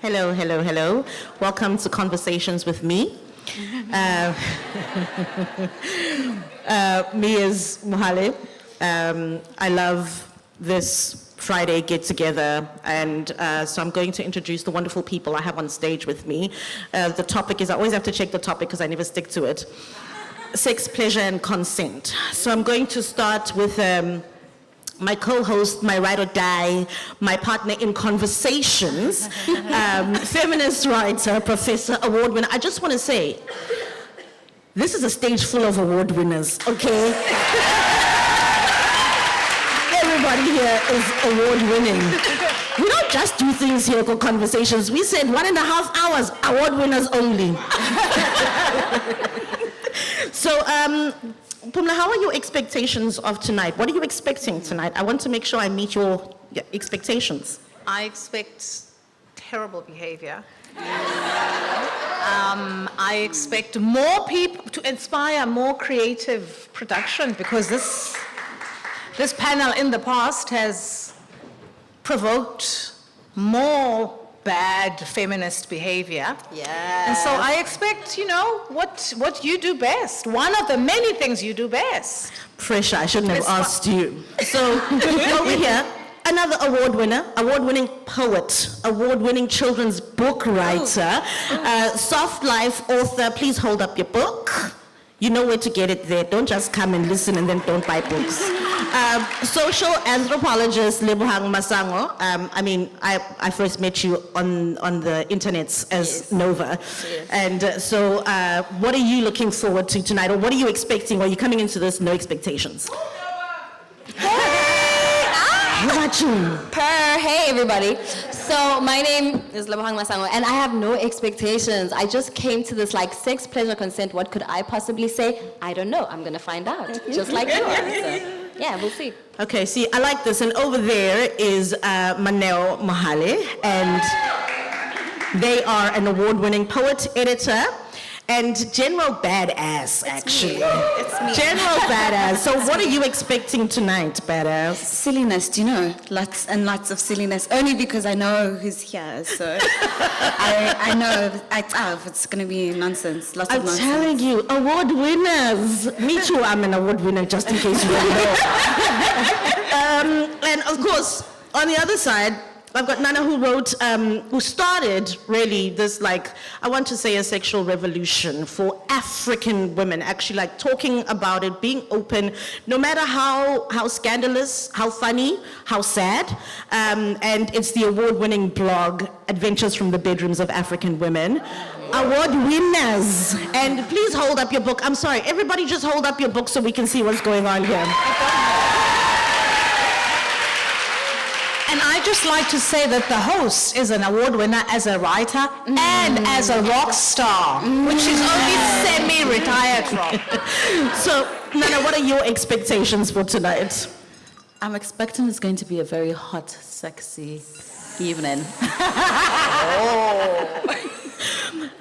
Hello, hello, hello. Welcome to Conversations with me. Me is Mohale. I love this Friday get-together, and so I'm going to introduce the wonderful people I have on stage with me. The topic is, I always have to check the topic because I never stick to it. Sex, pleasure, and consent. So I'm going to start with my co-host, my ride or die, my partner in conversations, feminist writer, professor, award winner. I just want to say, this is a stage full of award winners, okay? Everybody here is award winning. We don't just do things here called conversations. We said 1.5 hours, award winners only. So, Pumla, how are your expectations of tonight? What are you expecting tonight? I want to make sure I meet your expectations. I expect terrible behavior. I expect more people to inspire more creative production, because this panel in the past has provoked more bad feminist behavior. Yeah. And so I expect, what you do best. One of the many things you do best. Pressure, I shouldn't have asked you. So, over here, another award winner, award-winning poet, award-winning children's book writer, soft life author. Please hold up your book. You know where to get it there. Don't just come and listen and then don't buy books. Social anthropologist Lebohang Masango. I first met you on the internet as Nova. Yes. And so what are you looking forward to tonight? Or what are you expecting? Or are you coming into this no expectations? How about you? Hey everybody. So my name is Lebohang Masango, and I have no expectations. I just came to this like sex, pleasure, consent. What could I possibly say? I don't know. I'm gonna find out. Just like you are. So, yeah, we'll see. Okay, see, I like this. And over there is Maneo Mohale, and they are an award-winning poet, editor, and general badass, actually. It's me. General badass. So what are you expecting tonight, badass? Silliness, lots and lots of silliness. Only because I know who's here, so I know it's going to be nonsense. Lots of nonsense. I'm telling you, award winners. Me too, I'm an award winner, just in case you don't know. And of course, on the other side, I've got Nana who started really this, I want to say a sexual revolution for African women, actually talking about it, being open, no matter how scandalous, how funny, how sad. And it's the award-winning blog, Adventures from the Bedrooms of African Women. Award winners. And please hold up your book. I'm sorry, everybody just hold up your book so we can see what's going on here. And I just like to say that the host is an award winner as a writer and as a rock star, which she's only semi-retired from. So, Nana, what are your expectations for tonight? I'm expecting it's going to be a very hot, sexy evening.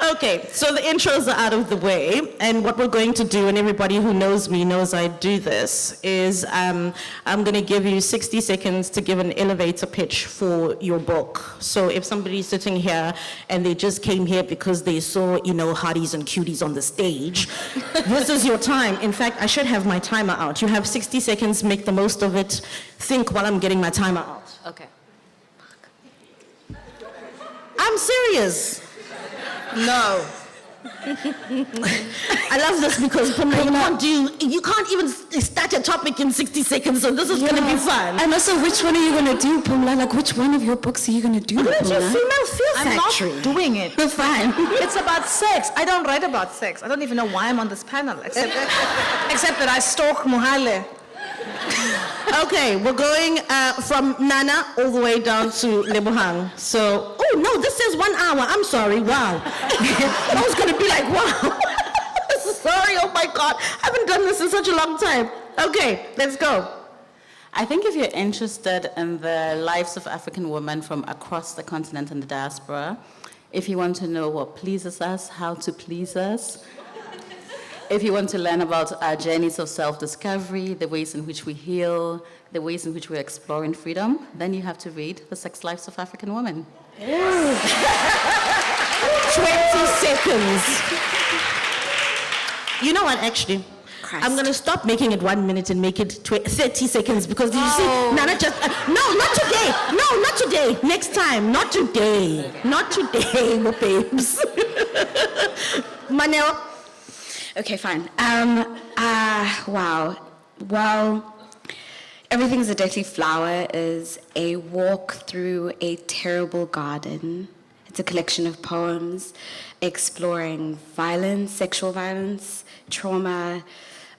Okay, so the intros are out of the way, and what we're going to do, and everybody who knows me knows I do this, is I'm going to give you 60 seconds to give an elevator pitch for your book. So if somebody's sitting here and they just came here because they saw, hotties and cuties on the stage, this is your time. In fact, I should have my timer out. You have 60 seconds, make the most of it. Think while I'm getting my timer out. Okay. I'm serious. No. I love this because you can't even start a topic in 60 seconds, so this is going to be fun. And also, which one are you going to do, Pumla? Which one of your books are you going to do? I'm going to do Female Fear Factory. I'm not doing it. You're fine. It's about sex. I don't write about sex. I don't even know why I'm on this panel, except that I stalk Mohale. Okay, we're going from Nana all the way down to Lebohang. So, oh no, this says 1 hour. I'm sorry, wow. I was going to be like, wow. Sorry, oh my God. I haven't done this in such a long time. Okay, let's go. I think if you're interested in the lives of African women from across the continent and the diaspora, if you want to know what pleases us, how to please us, If you want to learn about our journeys of self-discovery, the ways in which we heal, the ways in which we explore in freedom, then you have to read The Sex Lives of African Women. 20 seconds. You know what, actually? Christ. I'm going to stop making it 1 minute and make it 30 seconds because did you see? Nana just, no, not today. No, not today. Next time. Not today. Not today, my babes. Maneo. Okay, fine. Wow. Well, Everything's a Dirty Flower is a walk through a terrible garden. It's a collection of poems exploring violence, sexual violence, trauma,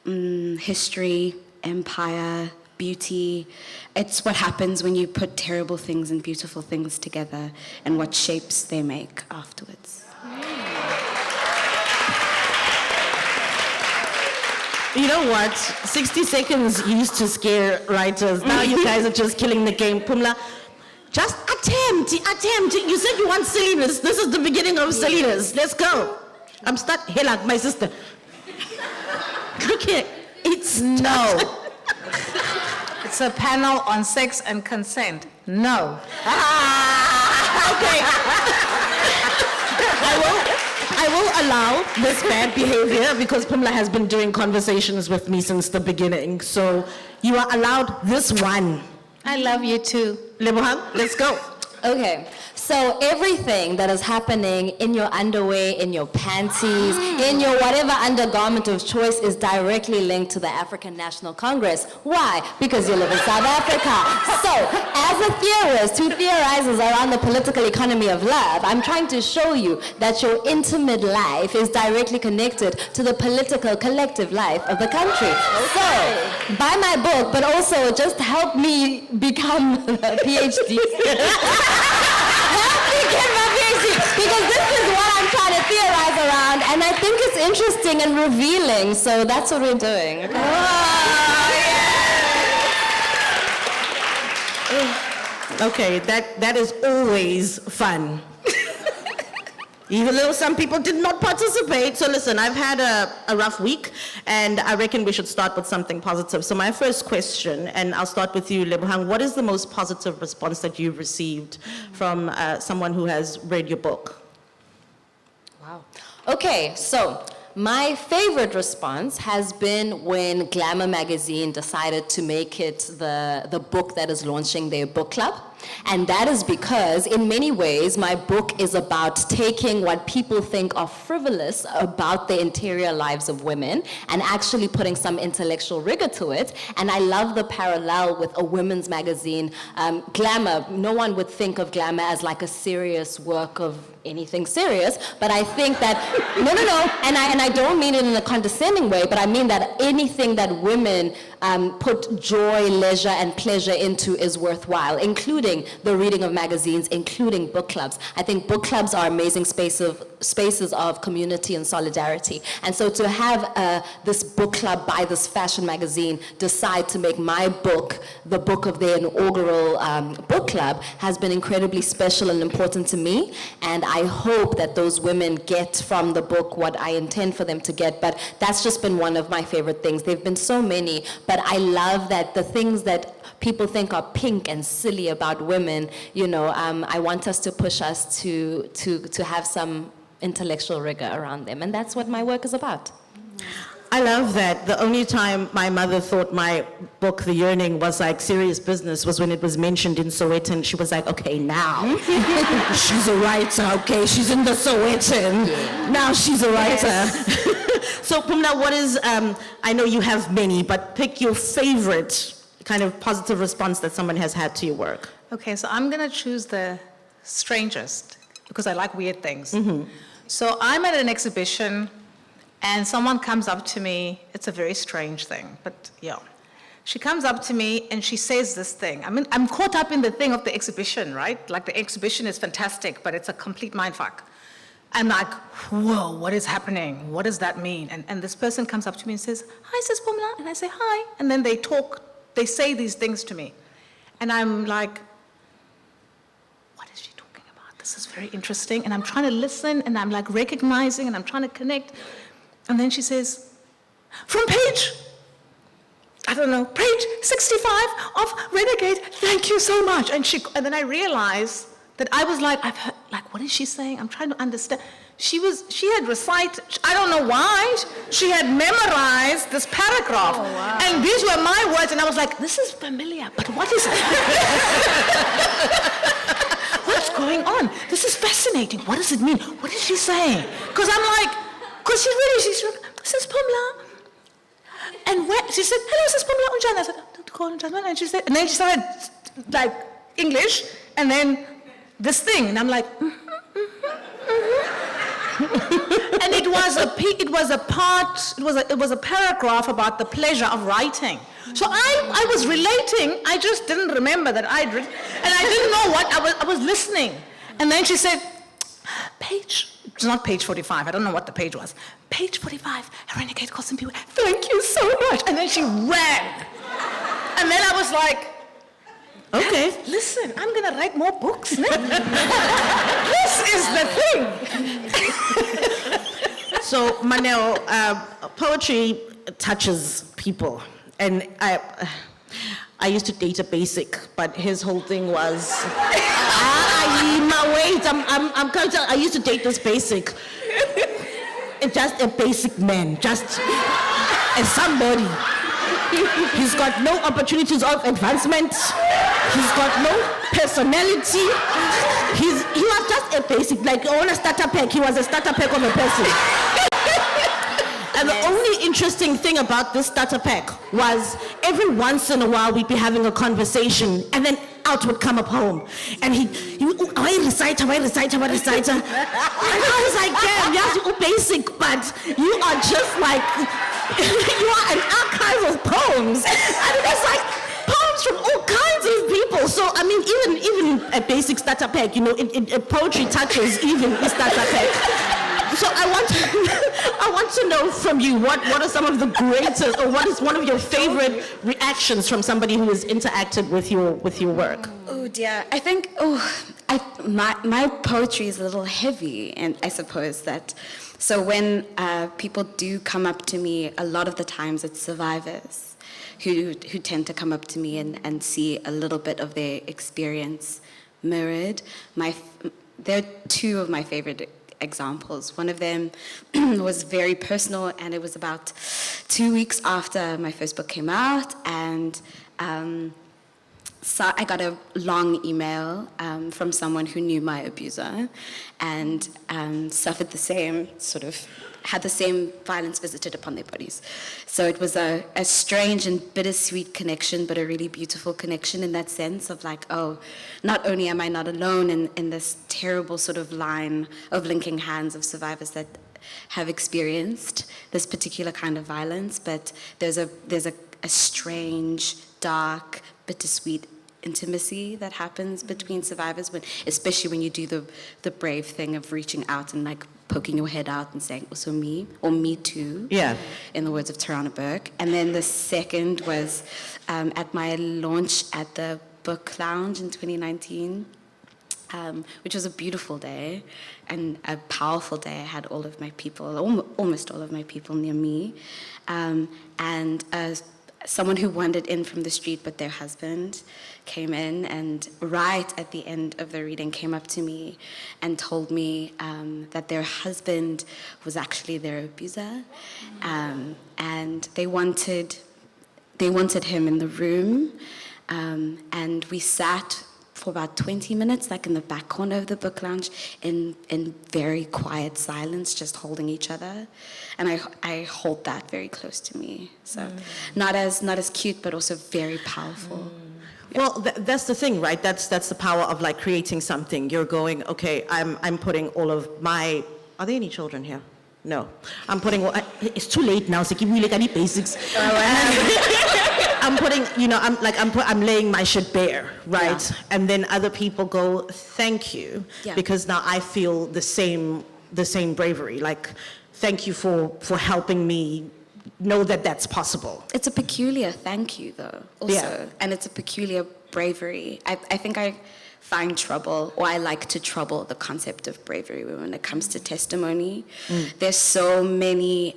history, empire, beauty. It's what happens when you put terrible things and beautiful things together and what shapes they make afterwards. You know what? 60 seconds used to scare writers. Now you guys are just killing the game. Pumla, just attempt. You said you want silliness. This is the beginning of silliness. Let's go. I'm stuck. Hela, my sister. Look here. It's No. It's a panel on sex and consent. No. Okay. I will allow this bad behavior because Pumla has been doing conversations with me since the beginning. So you are allowed this one. I love you too. Lebohang, let's go. Okay, so everything that is happening in your underwear, in your panties, in your whatever undergarment of choice is directly linked to the African National Congress. Why? Because you live in South Africa. So, as a theorist who theorizes around the political economy of love, I'm trying to show you that your intimate life is directly connected to the political collective life of the country. So, buy my book, but also just help me become a PhD. Help me get my PhD, because this is what I'm trying to theorize around, and I think it's interesting and revealing, so that's what we're doing. Okay, that is always fun. Even though some people did not participate. So listen, I've had a rough week, and I reckon we should start with something positive. So my first question, and I'll start with you, Lebohang, what is the most positive response that you've received from someone who has read your book? Wow. Okay, so my favorite response has been when Glamour magazine decided to make it the book that is launching their book club. And that is because, in many ways, my book is about taking what people think are frivolous about the interior lives of women and actually putting some intellectual rigor to it. And I love the parallel with a women's magazine. Glamour, no one would think of Glamour as like a serious work of anything serious, but I think that, no, and I don't mean it in a condescending way, but I mean that anything that women put joy, leisure, and pleasure into is worthwhile, including the reading of magazines, including book clubs. I think book clubs are amazing spaces of community and solidarity. And so to have this book club by this fashion magazine decide to make my book the book of their inaugural book club has been incredibly special and important to me. And I hope that those women get from the book what I intend for them to get. But that's just been one of my favorite things. There have been so many, but I love that the things that people think are pink and silly about women, you know, I want us to push us to have some intellectual rigor around them. And that's what my work is about. I love that. The only time my mother thought my book, The Yearning, was like serious business was when it was mentioned in Sowetan. She was like, okay, now she's a writer. Okay, she's in the Sowetan. Yeah. Now she's a writer. Yes. So Pumla, what is, I know you have many, but pick your favorite kind of positive response that someone has had to your work. Okay, so I'm going to choose the strangest because I like weird things. Mm-hmm. So I'm at an exhibition and someone comes up to me. It's a very strange thing, but yeah. She comes up to me and she says this thing. I mean, I'm caught up in the thing of the exhibition, right? Like the exhibition is fantastic, but it's a complete mindfuck. I'm like, whoa, what is happening? What does that mean? And this person comes up to me and says, hi, Sis Pumla. And I say, hi. And then they talk. They say these things to me. And I'm like, what is she talking about? This is very interesting. And I'm trying to listen, and I'm like recognizing, and I'm trying to connect. And then she says, from page, I don't know, page 65 of Renegade, thank you so much. And then I realized that I was like, I've heard, like, what is she saying? I'm trying to understand. She had recited, I don't know why, she had memorized this paragraph. Oh, wow. And these were my words, and I was like, this is familiar, but what is it? What's going on? This is fascinating. What does it mean? What is she saying? Because I'm like, because she's like, Sis Pumla. And when she said, hello, Sis Pumla Unjana. I said, and she said, and then she started like English, and then this thing, and I'm like, and it was a paragraph about the pleasure of writing. So I was relating, I just didn't remember that I'd written, and I didn't know what, I was listening. And then she said, it's not page 45, I don't know what the page was. Page 45, a renegade called some people, thank you so much. And then she ran. And then I was like, Okay. listen, I'm gonna write more books. This is the thing. So, Maneo, poetry touches people. And I used to date a basic, but his whole thing was, I'm coming to, I used to date this basic. Just a basic man, just a somebody. He's got no opportunities of advancement. He's got no personality. He was just a basic, like on a starter pack. He was a starter pack of a person. And the only interesting thing about this starter pack was every once in a while we'd be having a conversation, and then out would come a poem. And he I recite. And I was like, damn, yes, you're basic, but you are just like, you are an archive of poems. And it was like poems from all kinds of people. So, I mean, even a basic starter pack, you know, poetry touches even a starter pack. So I want to know from you, what are some of the greatest, or what is one of your favorite reactions from somebody who has interacted with your work? Oh dear, I think, my poetry is a little heavy, and I suppose that, so when people do come up to me, a lot of the times it's survivors who tend to come up to me and see a little bit of their experience mirrored. There are two of my favorite examples. One of them was very personal, and it was about 2 weeks after my first book came out, and so I got a long email from someone who knew my abuser and suffered the same had the same violence visited upon their bodies. So it was a strange and bittersweet connection, but a really beautiful connection in that sense of like, oh, not only am I not alone in this terrible sort of line of linking hands of survivors that have experienced this particular kind of violence, but there's a strange, dark, bittersweet intimacy that happens between survivors, especially when you do the brave thing of reaching out and like poking your head out and saying, also me, or me too, in the words of Tarana Burke. And then the second was at my launch at the Book Lounge in 2019, which was a beautiful day and a powerful day. I had all of my people, almost all of my people near me, and someone who wandered in from the street, but their husband came in, and right at the end of the reading came up to me and told me that their husband was actually their abuser, and they wanted him in the room, and we sat for about 20 minutes, like in the back corner of the book lounge, in very quiet silence, just holding each other. And I hold that very close to me. So not as cute, but also very powerful. Well, that's the thing, right? That's the power of like creating something. You're going, okay, I'm putting all of my, are there any children here? No. I'm putting, it's too late now, so give me like any basics. I'm putting, I'm laying my shit bare, right? Yeah. And then other people go, thank you, because now I feel the same bravery. Like, thank you for helping me know that that's possible. It's a peculiar thank you, though, also. Yeah. And it's a peculiar bravery. I think I find trouble, or I like to trouble the concept of bravery when it comes to testimony. There's so many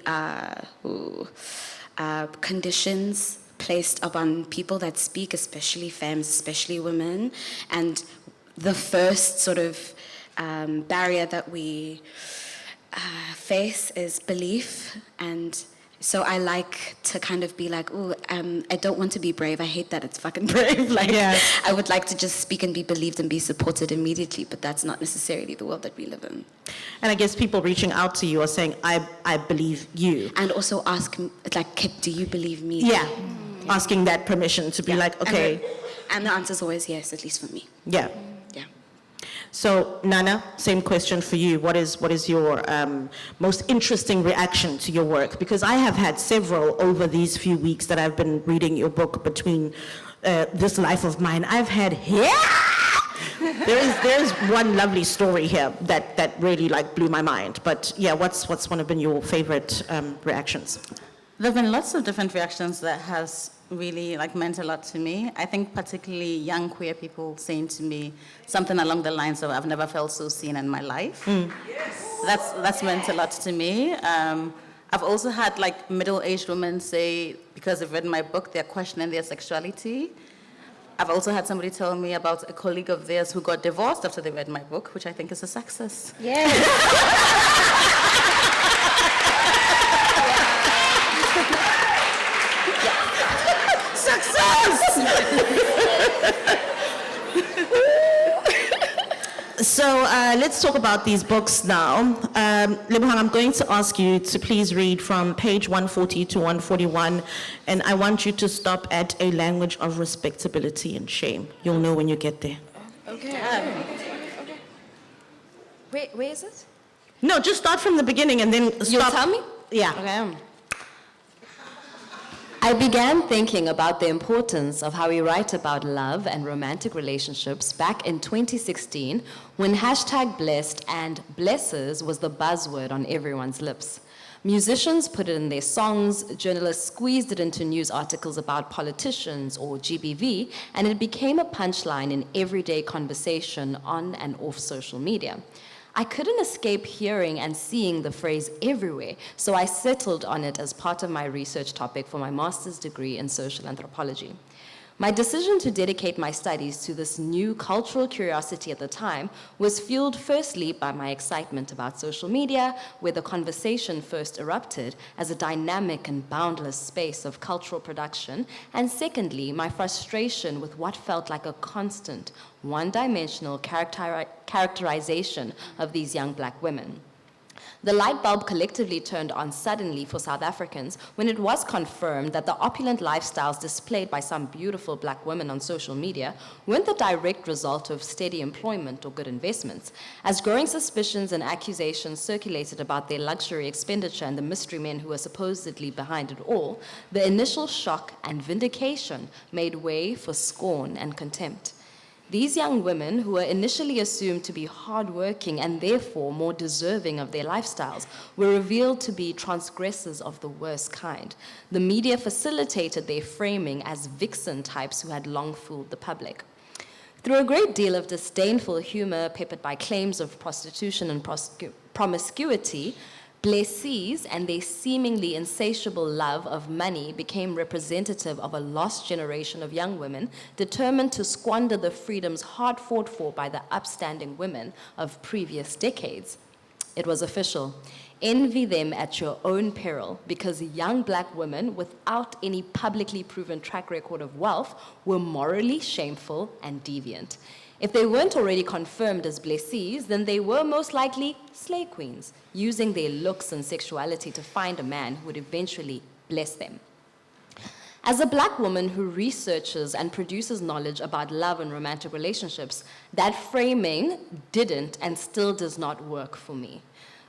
conditions placed upon people that speak, especially femmes, especially women, and the first sort of barrier that we face is belief. And so I like to kind of be like, I don't want to be brave. I hate that it's fucking brave. Like, I would like to just speak and be believed and be supported immediately, but that's not necessarily the world that we live in. And I guess people reaching out to you are saying, I believe you. And also ask, like, Kip, do you believe me? Yeah, asking that permission to be like, okay. And the answer's always yes, at least for me. Yeah. Yeah. So, Nana, same question for you. What is your most interesting reaction to your work? Because I have had several over these few weeks that I've been reading your book, Between This Life of Mine. I've had, there's one lovely story here that really like blew my mind. But yeah, what's one of been your favorite reactions? There have been lots of different reactions that has really like meant a lot to me. I think particularly young queer people saying to me something along the lines of, I've never felt so seen in my life. Yes. That's meant a lot to me. I've also had like middle-aged women say, because they've read my book, they're questioning their sexuality. I've also had somebody tell me about a colleague of theirs who got divorced after they read my book, which I think is a success. So let's talk about these books now. Lebohang, I'm going to ask you to please read from page 140 to 141, and I want you to stop at a language of respectability and shame. You'll know when you get there. Okay. Where is it? No, just start from the beginning and then stop. You'll tell me? Yeah. Okay. I began thinking about the importance of how we write about love and romantic relationships back in 2016 when #blessed and blessers was the buzzword on everyone's lips. Musicians put it in their songs, journalists squeezed it into news articles about politicians or GBV, and it became a punchline in everyday conversation on and off social media. I couldn't escape hearing and seeing the phrase everywhere, so I settled on it as part of my research topic for my master's degree in social anthropology. My decision to dedicate my studies to this new cultural curiosity at the time was fueled firstly by my excitement about social media, where the conversation first erupted as a dynamic and boundless space of cultural production, and secondly, my frustration with what felt like a constant, one-dimensional characterization of these young black women. The light bulb collectively turned on suddenly for South Africans when it was confirmed that the opulent lifestyles displayed by some beautiful black women on social media weren't the direct result of steady employment or good investments. As growing suspicions and accusations circulated about their luxury expenditure and the mystery men who were supposedly behind it all, the initial shock and vindication made way for scorn and contempt. These young women, who were initially assumed to be hardworking and therefore more deserving of their lifestyles, were revealed to be transgressors of the worst kind. The media facilitated their framing as vixen types who had long fooled the public. Through a great deal of disdainful humor peppered by claims of prostitution and promiscuity, blessees and their seemingly insatiable love of money became representative of a lost generation of young women determined to squander the freedoms hard fought for by the upstanding women of previous decades. It was official. Envy them at your own peril, because young black women without any publicly proven track record of wealth were morally shameful and deviant. If they weren't already confirmed as blessees, then they were most likely slay queens, using their looks and sexuality to find a man who would eventually bless them. As a black woman who researches and produces knowledge about love and romantic relationships, that framing didn't and still does not work for me.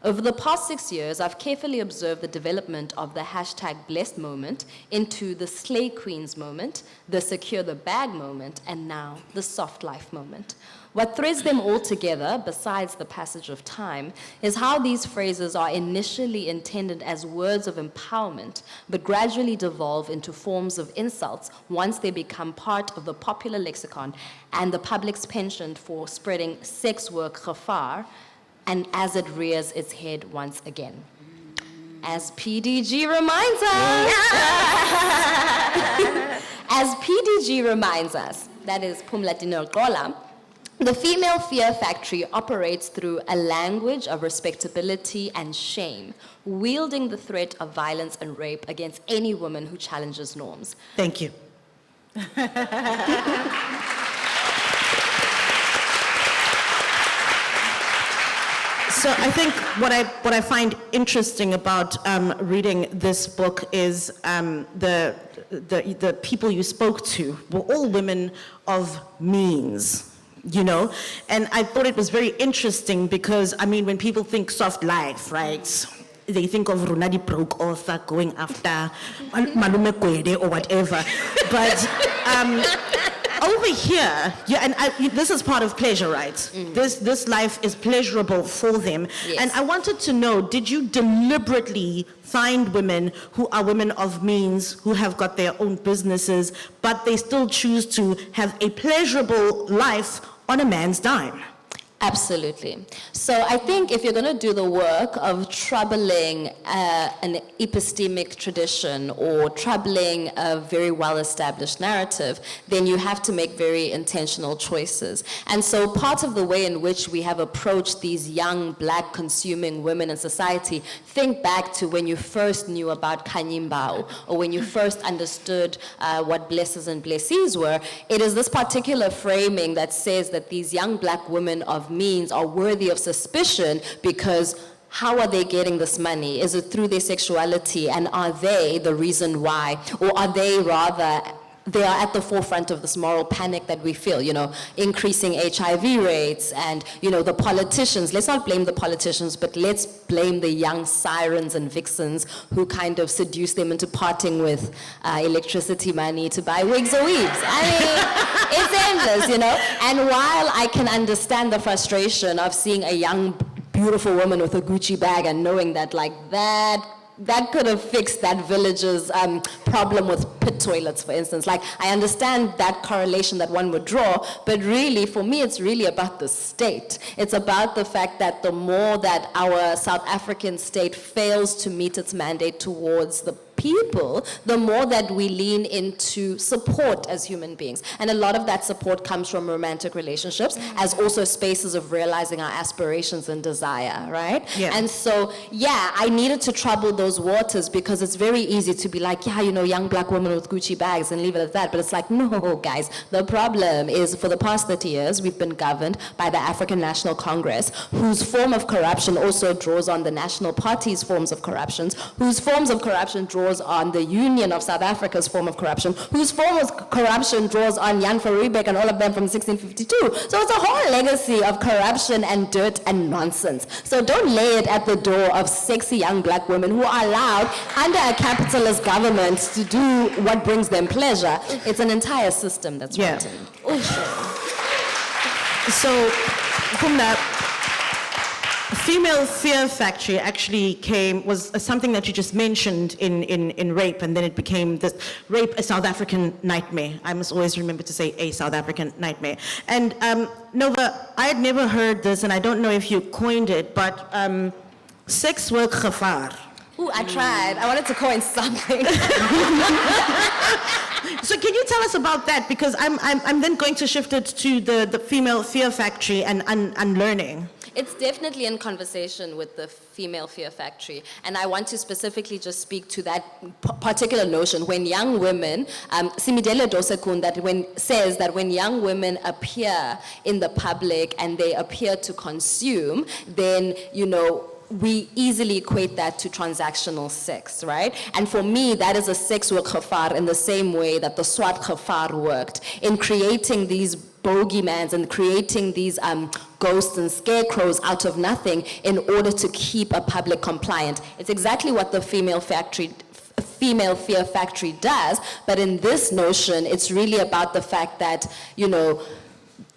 Over the past 6 years, I've carefully observed the development of the hashtag blessed moment into the slay queens moment, the secure the bag moment, and now the soft life moment. What threads them all together, besides the passage of time, is how these phrases are initially intended as words of empowerment, but gradually devolve into forms of insults once they become part of the popular lexicon and the public's penchant for spreading sex work khafar, and as it rears its head once again. As PDG reminds us, that is Pumla Dineo Gqola, the female fear factory operates through a language of respectability and shame, wielding the threat of violence and rape against any woman who challenges norms. Thank you. So I think what I find interesting about reading this book is the people you spoke to were all women of means, you know? And I thought it was very interesting because, I mean, when people think soft life, right? They think of Runadi broke author going after Malume Kwede or whatever. But over here, this is part of pleasure, right? This life is pleasurable for them. Yes. And I wanted to know, did you deliberately find women who are women of means, who have got their own businesses, but they still choose to have a pleasurable life on a man's dime? Absolutely. So I think if you're going to do the work of troubling an epistemic tradition or troubling a very well-established narrative, then you have to make very intentional choices. And so part of the way in which we have approached these young black consuming women in society, think back to when you first knew about Kanyimbao or when you first understood what blessers and blessees were. It is this particular framing that says that these young black women of means are worthy of suspicion because how are they getting this money? Is it through their sexuality? And are they the reason why? Or are they rather, they are at the forefront of this moral panic that we feel, you know, increasing HIV rates and, you know, the politicians. Let's not blame the politicians, but let's blame the young sirens and vixens who kind of seduce them into parting with electricity money to buy wigs or weaves. I mean, it's endless, you know? And while I can understand the frustration of seeing a young, beautiful woman with a Gucci bag and knowing that, like, that could have fixed that village's problem with pit toilets, for instance. Like, I understand that correlation that one would draw, but really, for me, it's really about the state. It's about the fact that the more that our South African state fails to meet its mandate towards the people, the more that we lean into support as human beings. And a lot of that support comes from romantic relationships as also spaces of realizing our aspirations and desire, right? Yeah. And so, yeah, I needed to trouble those waters because it's very easy to be like, yeah, you know, young black woman with Gucci bags and leave it at that. But it's like, no, guys, the problem is for the past 30 years, we've been governed by the African National Congress, whose form of corruption also draws on the National Party's forms of corruptions, whose forms of corruption draws on the Union of South Africa's form of corruption, whose form of corruption draws on Jan van Riebeeck and all of them from 1652. So it's a whole legacy of corruption and dirt and nonsense. So don't lay it at the door of sexy young black women who are allowed under a capitalist government to do what brings them pleasure. It's an entire system that's rotten. So, Pumla, female fear factory actually was something that you just mentioned in rape, and then it became this rape, a South African nightmare. I must always remember to say a South African nightmare. And Nova, I had never heard this, and I don't know if you coined it, but sex work khafar. Ooh, I tried. I wanted to coin something. So can you tell us about that? Because I'm then going to shift it to the female fear factory and unlearning. It's definitely in conversation with the female fear factory. And I want to specifically just speak to that particular notion. When young women, Simidele Dosekun says that when young women appear in the public and they appear to consume, then, you know, we easily equate that to transactional sex, right? And for me, that is a sex work khafar in the same way that the SWAT khafar worked in creating these bogeymans and creating these ghosts and scarecrows out of nothing in order to keep a public compliant. It's exactly what the female fear factory does, but in this notion, it's really about the fact that, you know,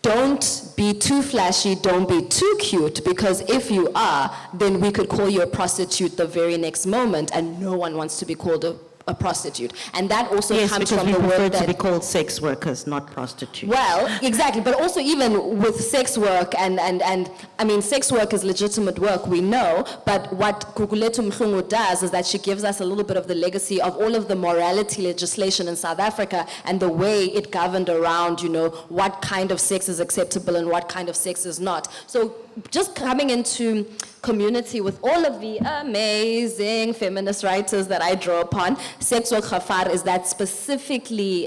don't be too flashy, don't be too cute, because if you are, then we could call you a prostitute the very next moment, and no one wants to be called a prostitute. And that also Yes, comes because from we the prefer word to that... be called sex workers, not prostitutes. Well, exactly, but also even with sex work, and I mean, sex work is legitimate work, we know, but what Gugulethu Mhlungu does is that she gives us a little bit of the legacy of all of the morality legislation in South Africa and the way it governed around, you know, what kind of sex is acceptable and what kind of sex is not. So just coming into community with all of the amazing feminist writers that I draw upon, sex work khafar is that specifically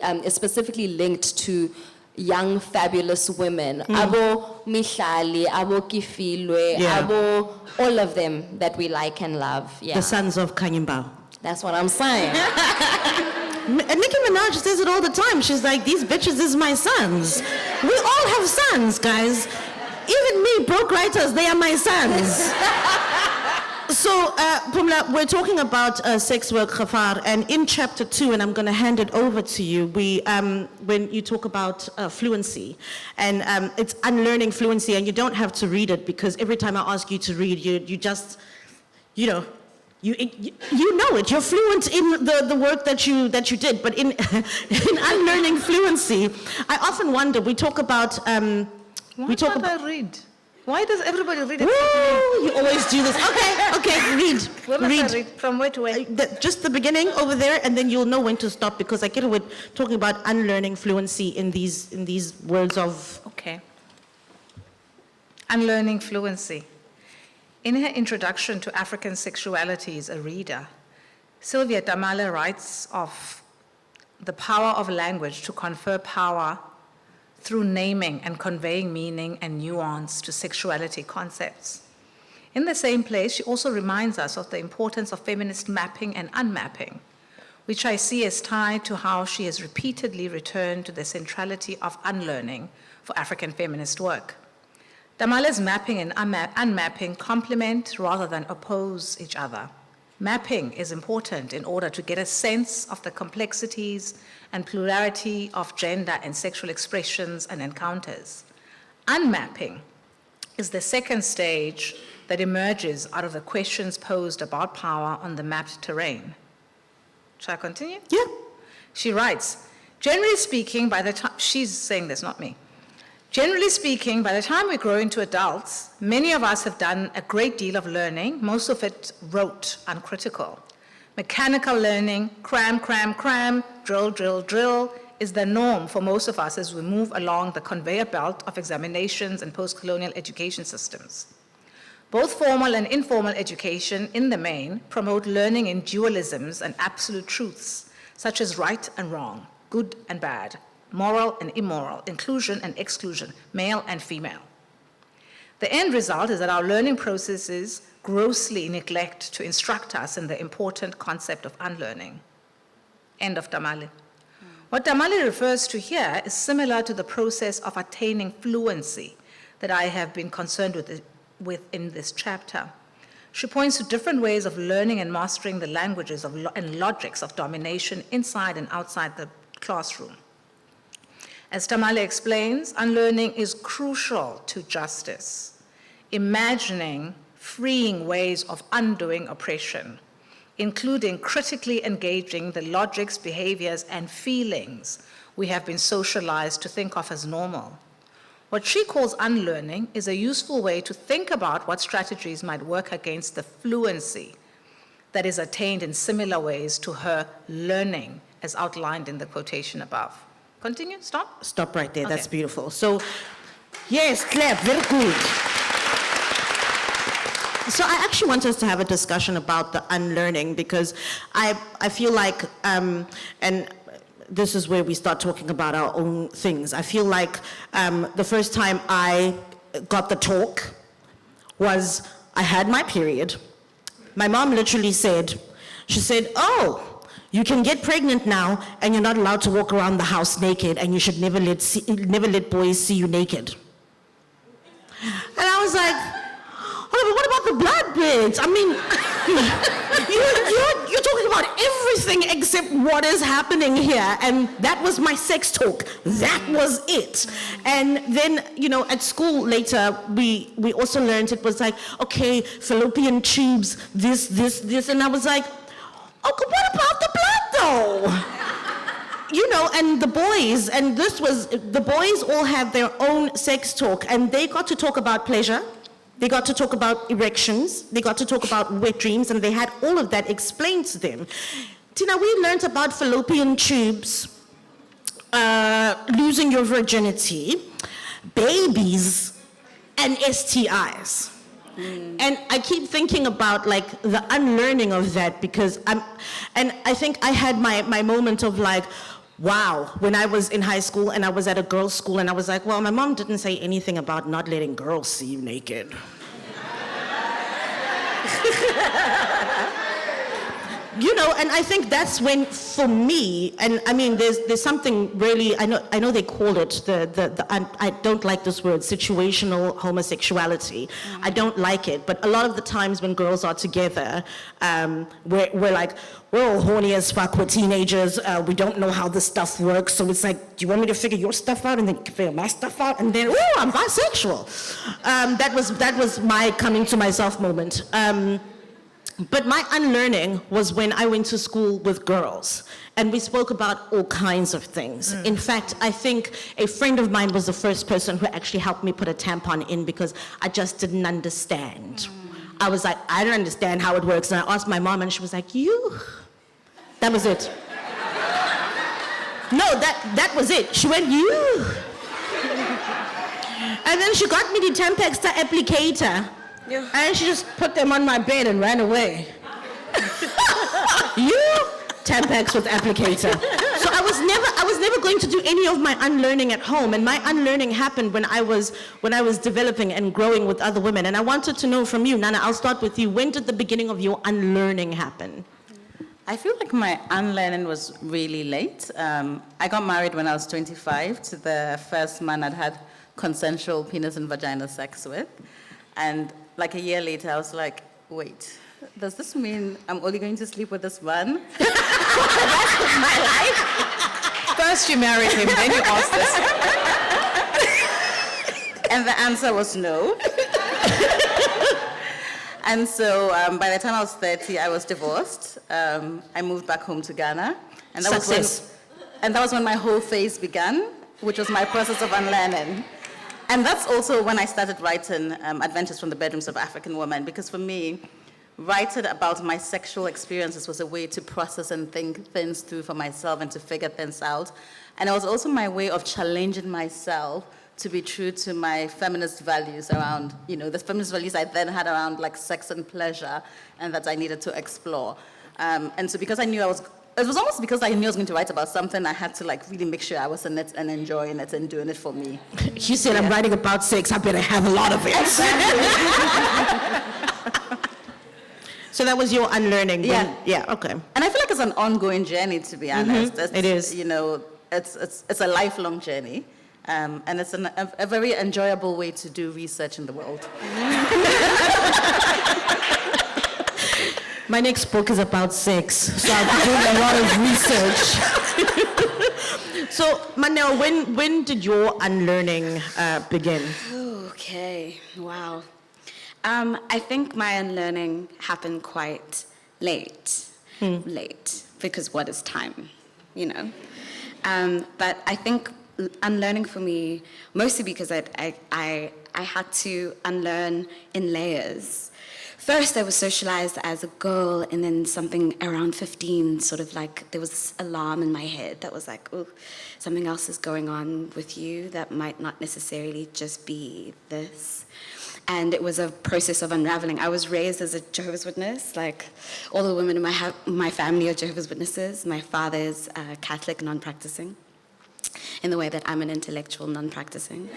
linked to young fabulous women. Abo Mihlali, Abo Kifilwe, Yeah. Abo, all of them that we like and love. Yeah, The sons of Kanyimbao. that's what I'm saying. And Nicki Minaj says it all the time. She's like, these bitches is my sons. We all have sons, guys. Even me, broke writers, they are my sons. So, Pumla, we're talking about sex work, khafar, and in chapter 2, and I'm going to hand it over to you, when you talk about fluency, and it's unlearning fluency, and you don't have to read it, because every time I ask you to read, you just, you know, you know it. You're fluent in the work that you did, but in unlearning fluency, I often wonder. We talk about Why can't I read? Why does everybody read it? Woo, you always do this. Okay, read. Where must I read? From where to where? Just the beginning over there, and then you'll know when to stop, because I get it. We're talking about unlearning fluency in these words of. Okay. Unlearning fluency. In her introduction to African sexualities, a reader, Sylvia Tamale writes of the power of language to confer power through naming and conveying meaning and nuance to sexuality concepts. In the same place, she also reminds us of the importance of feminist mapping and unmapping, which I see as tied to how she has repeatedly returned to the centrality of unlearning for African feminist work. Damale's mapping and unmapping complement rather than oppose each other. Mapping is important in order to get a sense of the complexities and plurality of gender and sexual expressions and encounters. Unmapping is the second stage that emerges out of the questions posed about power on the mapped terrain. Shall I continue? Yeah. She writes, generally speaking, by the time, she's saying this, not me. Generally speaking, by the time we grow into adults, many of us have done a great deal of learning, most of it rote, uncritical. Mechanical learning, cram, drill, drill, is the norm for most of us as we move along the conveyor belt of examinations and post-colonial education systems. Both formal and informal education, in the main, promote learning in dualisms and absolute truths, such as right and wrong, good and bad, moral and immoral, inclusion and exclusion, male and female. The end result is that our learning processes grossly neglect to instruct us in the important concept of unlearning. End of Tamale. What Tamale refers to here is similar to the process of attaining fluency that I have been concerned with in this chapter. She points to different ways of learning and mastering the languages and logics of domination inside and outside the classroom. As Tamale explains, unlearning is crucial to justice, imagining freeing ways of undoing oppression, including critically engaging the logics, behaviors, and feelings we have been socialized to think of as normal. What she calls unlearning is a useful way to think about what strategies might work against the fluency that is attained in similar ways to her learning, as outlined in the quotation above. Continue, stop? Stop right there. That's Okay. beautiful. So, yes, clap. Very good. So I actually want us to have a discussion about the unlearning, because I feel like, and this is where we start talking about our own things. I feel like the first time I got the talk was I had my period. My mom literally said, she said, oh, You can get pregnant now, and you're not allowed to walk around the house naked, and you should never let boys see you naked. And I was like, oh, but what about the blood bits? I mean, you're talking about everything except what is happening here. And that was my sex talk. That was it. And then, at school later, we also learned it was like, okay, fallopian tubes, this. And I was like, oh, what about the blood though? And the boys all had their own sex talk, and they got to talk about pleasure, they got to talk about erections, they got to talk about wet dreams, and they had all of that explained to them. Tina, we learned about fallopian tubes, losing your virginity, babies, and STIs. And I keep thinking about like the unlearning of that, because I think I had my moment of like, wow, when I was in high school and I was at a girls' school and I was like, well, my mom didn't say anything about not letting girls see you naked. And I think that's when, for me, and I mean, there's something really, I know they call it I don't like this word, situational homosexuality. I don't like it, but a lot of the times when girls are together, we're like, we're all horny as fuck, we're teenagers, we don't know how this stuff works, so it's like, do you want me to figure your stuff out and then figure my stuff out, and then, oh, I'm bisexual. That was my coming to myself moment. But my unlearning was when I went to school with girls, and we spoke about all kinds of things. In fact, I think a friend of mine was the first person who actually helped me put a tampon in, because I just didn't understand. I was like, I don't understand how it works, and I asked my mom, and she was like, you? That was it. No, that was it. She went, you? And then she got me the Tampax applicator. Yeah. And she just put them on my bed and ran away. You? Tampax with applicator. So I was never going to do any of my unlearning at home, and my unlearning happened when I was developing and growing with other women. And I wanted to know from you, Nana, I'll start with you. When did the beginning of your unlearning happen? I feel like my unlearning was really late. I got married when I was 25 to the first man I'd had consensual penis and vagina sex with. And like a year later, I was like, wait, does this mean I'm only going to sleep with this man for the rest of my life? First you married him, then you asked this. And the answer was no. And so by the time I was 30, I was divorced. I moved back home to Ghana. And that was when my whole phase began, which was my process of unlearning. And that's also when I started writing Adventures from the Bedrooms of African Women, because for me, writing about my sexual experiences was a way to process and think things through for myself and to figure things out. And it was also my way of challenging myself to be true to my feminist values around, the feminist values I then had around like sex and pleasure, and that I needed to explore. And so because I knew it was almost because I knew I was going to write about something, I had to like really make sure I was in it and enjoying it and doing it for me. She said, I'm writing about sex, I better have a lot of it. So that was your unlearning. Yeah, okay. And I feel like it's an ongoing journey, to be honest. It is. It's a lifelong journey. And it's a very enjoyable way to do research in the world. My next book is about sex, so I'll be doing a lot of research. So, Maneo, when did your unlearning begin? Okay, wow. I think my unlearning happened quite late. Late, because what is time, But I think unlearning for me, mostly because I had to unlearn in layers. First, I was socialized as a girl, and then something around 15, sort of like there was this alarm in my head that was like, oh, something else is going on with you that might not necessarily just be this. And it was a process of unraveling. I was raised as a Jehovah's Witness. Like, all the women in my family are Jehovah's Witnesses. My father is Catholic, non-practicing, in the way that I'm an intellectual non-practicing.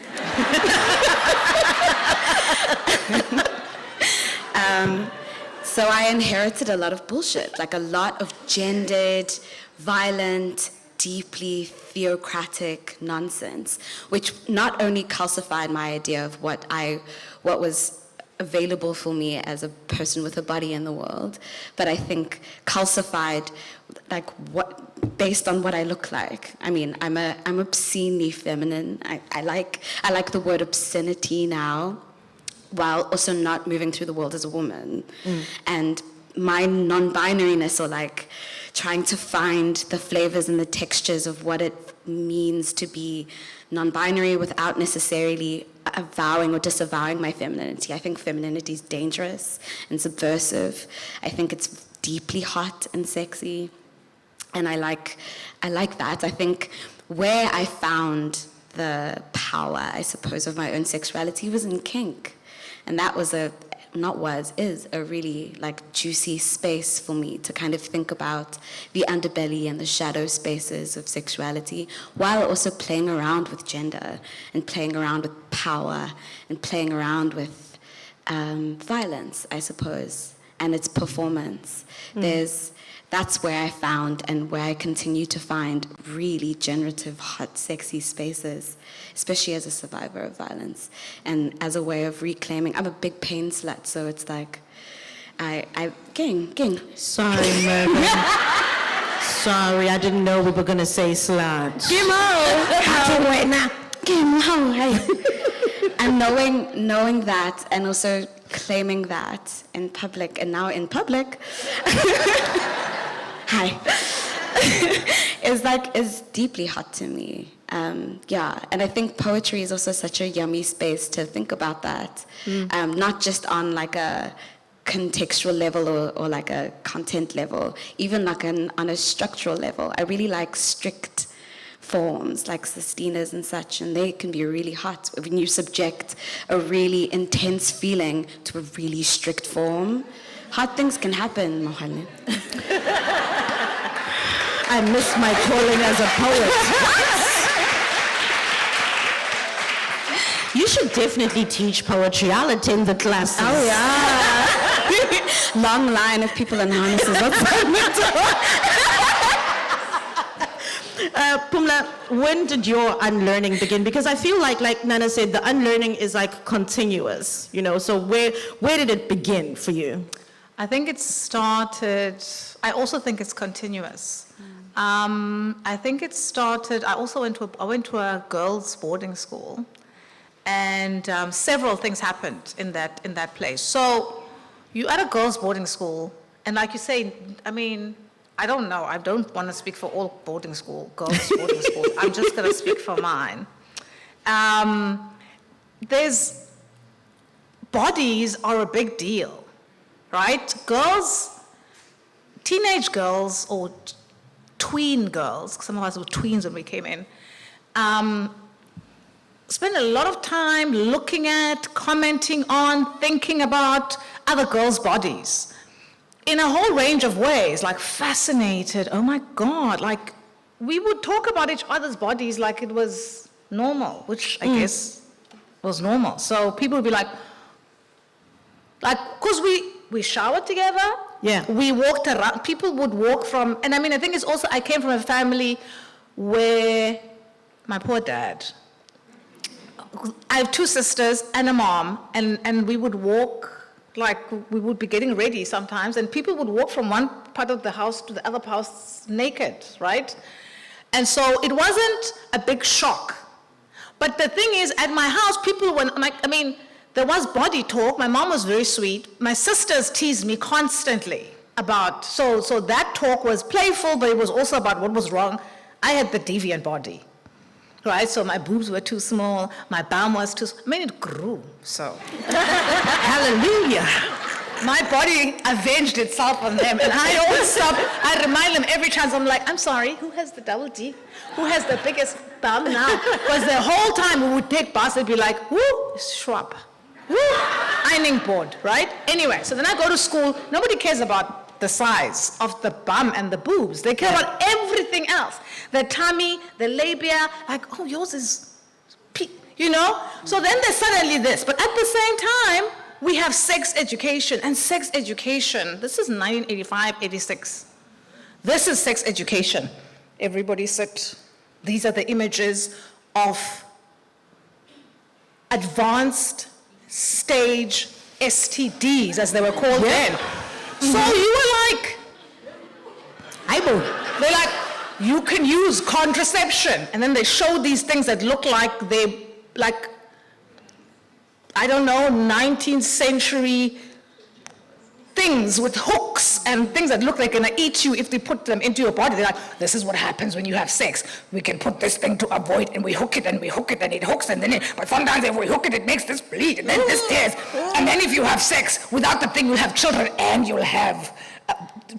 So I inherited a lot of bullshit, like a lot of gendered, violent, deeply theocratic nonsense, which not only calcified my idea of what was available for me as a person with a body in the world, but I think calcified like based on what I look like. I mean, I'm obscenely feminine. I like the word obscenity now, while also not moving through the world as a woman. And my non-binariness, or like trying to find the flavors and the textures of what it means to be non-binary without necessarily avowing or disavowing my femininity. I think femininity is dangerous and subversive. I think it's deeply hot and sexy. And I like that. I think where I found the power, I suppose, of my own sexuality was in kink. And that was is a really like juicy space for me to kind of think about the underbelly and the shadow spaces of sexuality, while also playing around with gender and playing around with power and playing around with violence, I suppose, and its performance. That's where I found and where I continue to find really generative, hot, sexy spaces, especially as a survivor of violence and as a way of reclaiming. I'm a big pain slut, so it's like, gang. Sorry, Mervyn. Sorry, I didn't know we were going to say slut. And knowing that, and also claiming that in public, and now in public, is deeply hot to me. And I think poetry is also such a yummy space to think about that, not just on like a contextual level or like a content level, even like on a structural level. I really like strict forms like sestinas and such, and they can be really hot when you subject a really intense feeling to a really strict form. Hard things can happen, Mohale. I miss my calling as a poet. You should definitely teach poetry. I'll attend the classes. Oh, yeah. Long line of people in harnesses outside my door. Pumla, when did your unlearning begin? Because I feel like Nana said, the unlearning is like continuous, so where did it begin for you? I think it started, I also think it's continuous. I think it started, I went to a girls' boarding school, and several things happened in that place. So you're at a girls' boarding school, and like you say, I mean, I don't know, I don't want to speak for all girls' boarding schools. I'm just going to speak for mine. Bodies are a big deal, right? Teenage girls or tween girls, some of us were tweens when we came in, spend a lot of time looking at, commenting on, thinking about other girls' bodies in a whole range of ways, like fascinated, oh my God, like we would talk about each other's bodies like it was normal, which I guess was normal. So people would be like, because we showered together, we walked around, people would walk from, and I mean, I think it's also, I came from a family where my poor dad, I have two sisters and a mom, and we would walk, like we would be getting ready sometimes, and people would walk from one part of the house to the other house naked, right? And so it wasn't a big shock. But the thing is, at my house, people were like, I mean, there was body talk. My mom was very sweet. My sisters teased me constantly about, so that talk was playful, but it was also about what was wrong. I had the deviant body, right? So my boobs were too small, my bum was too small. I mean, it grew, so. Hallelujah. My body avenged itself on them, and I always stop. I remind them every chance. I'm like, I'm sorry, who has the double D? Who has the biggest bum now? Because the whole time we would take bus, they'd be like, woo, shrub. Woo, ironing board, right? Anyway, so then I go to school. Nobody cares about the size of the bum and the boobs. They care about everything else. The tummy, the labia, like, oh, yours is, So then there's suddenly this. But at the same time, we have sex education, and sex education, this is 1985, 86. This is sex education. Everybody sit. These are the images of advanced stage STDs, as they were called then. So you were like, they're like, you can use contraception. And then they show these things that look like I don't know, 19th century things with hooks and things that look like they're gonna eat you if they put them into your body. They're like, this is what happens when you have sex. We can put this thing to avoid, and we hook it and it hooks, and then but sometimes if we hook it, it makes this bleed, and then this tears. And then if you have sex without the thing, you'll have children, and you'll have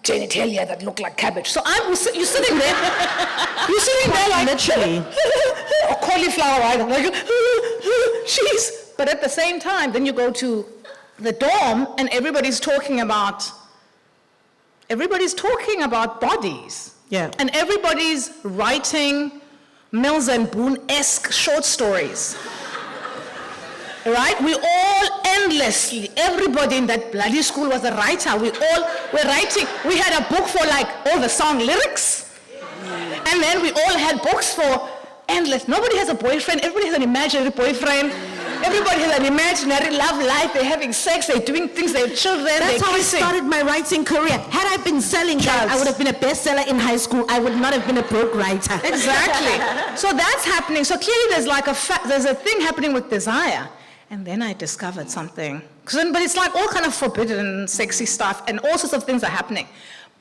genitalia that look like cabbage. So you're sitting there like Literally. or cauliflower, right? Like, jeez. But at the same time, then you go to the dorm and everybody's talking about bodies. Yeah. And everybody's writing Mills and Boone-esque short stories. Right? We all endlessly, everybody in that bloody school was a writer. We all were writing. We had a book for like all the song lyrics. And then we all had books for endless. Nobody has a boyfriend. Everybody has an imaginary boyfriend. Everybody has an imaginary love life. They're having sex. They're doing things. They have children. That's they're how kissing. I started my writing career. Had I been selling that, I would have been a bestseller in high school. I would not have been a broke writer. Exactly. So that's happening. So clearly there's like there's a thing happening with desire. And then I discovered something. But it's like all kind of forbidden, sexy stuff, and all sorts of things are happening.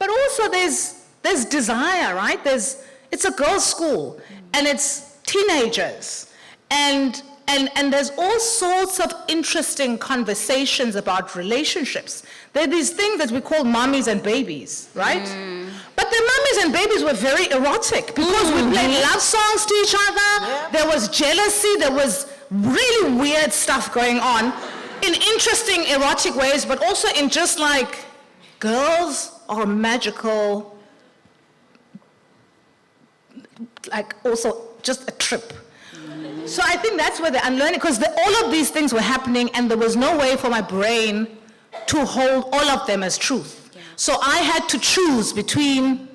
But also there's desire, right? It's a girls' school, and it's teenagers, and there's all sorts of interesting conversations about relationships. There are these things that we call mommies and babies, right? But the mommies and babies were very erotic because we played love songs to each other. Yeah. There was jealousy. There was really weird stuff going on in interesting erotic ways, but also in just like girls are magical, like also just a trip. So I think that's where the unlearning, because all of these things were happening and there was no way for my brain to hold all of them as truth. Yeah. So I had to choose between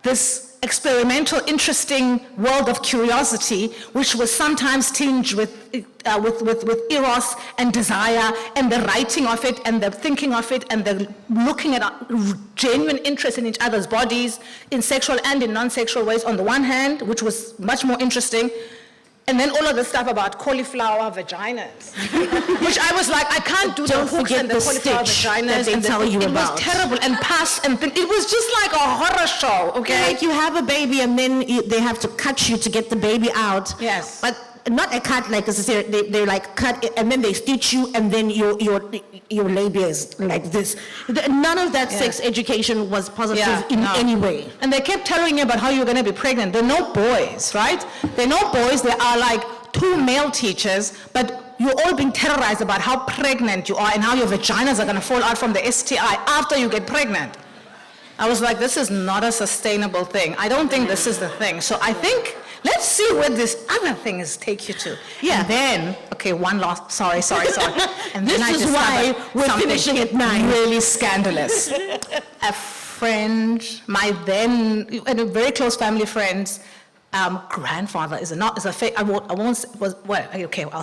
this experimental, interesting world of curiosity, which was sometimes tinged with eros and desire, and the writing of it, and the thinking of it, and the looking at genuine interest in each other's bodies, in sexual and in non-sexual ways on the one hand, which was much more interesting, and then all of the stuff about cauliflower vaginas, which I was like, I can't do the hooks and the cauliflower vaginas. That they tell you about. It was terrible, and it was just like a horror show, okay? Like you have a baby and then they have to cut you to get the baby out. Yes. But not a cut like this. They like cut it, and then they stitch you, and then your labia is like this. None of that sex education was positive in any way. And they kept telling you about how you're going to be pregnant. They're no boys, right? They're no boys. They are like two male teachers, but you're all being terrorized about how pregnant you are and how your vaginas are going to fall out from the STI after you get pregnant. I was like, this is not a sustainable thing. I don't think this is the thing. So I think, let's see where this other thing is take you to. Yeah. And then, okay, one last, sorry. And then This is why we're finishing at 9. Really scandalous. A friend, my then, and a very close family friend's grandfather I'll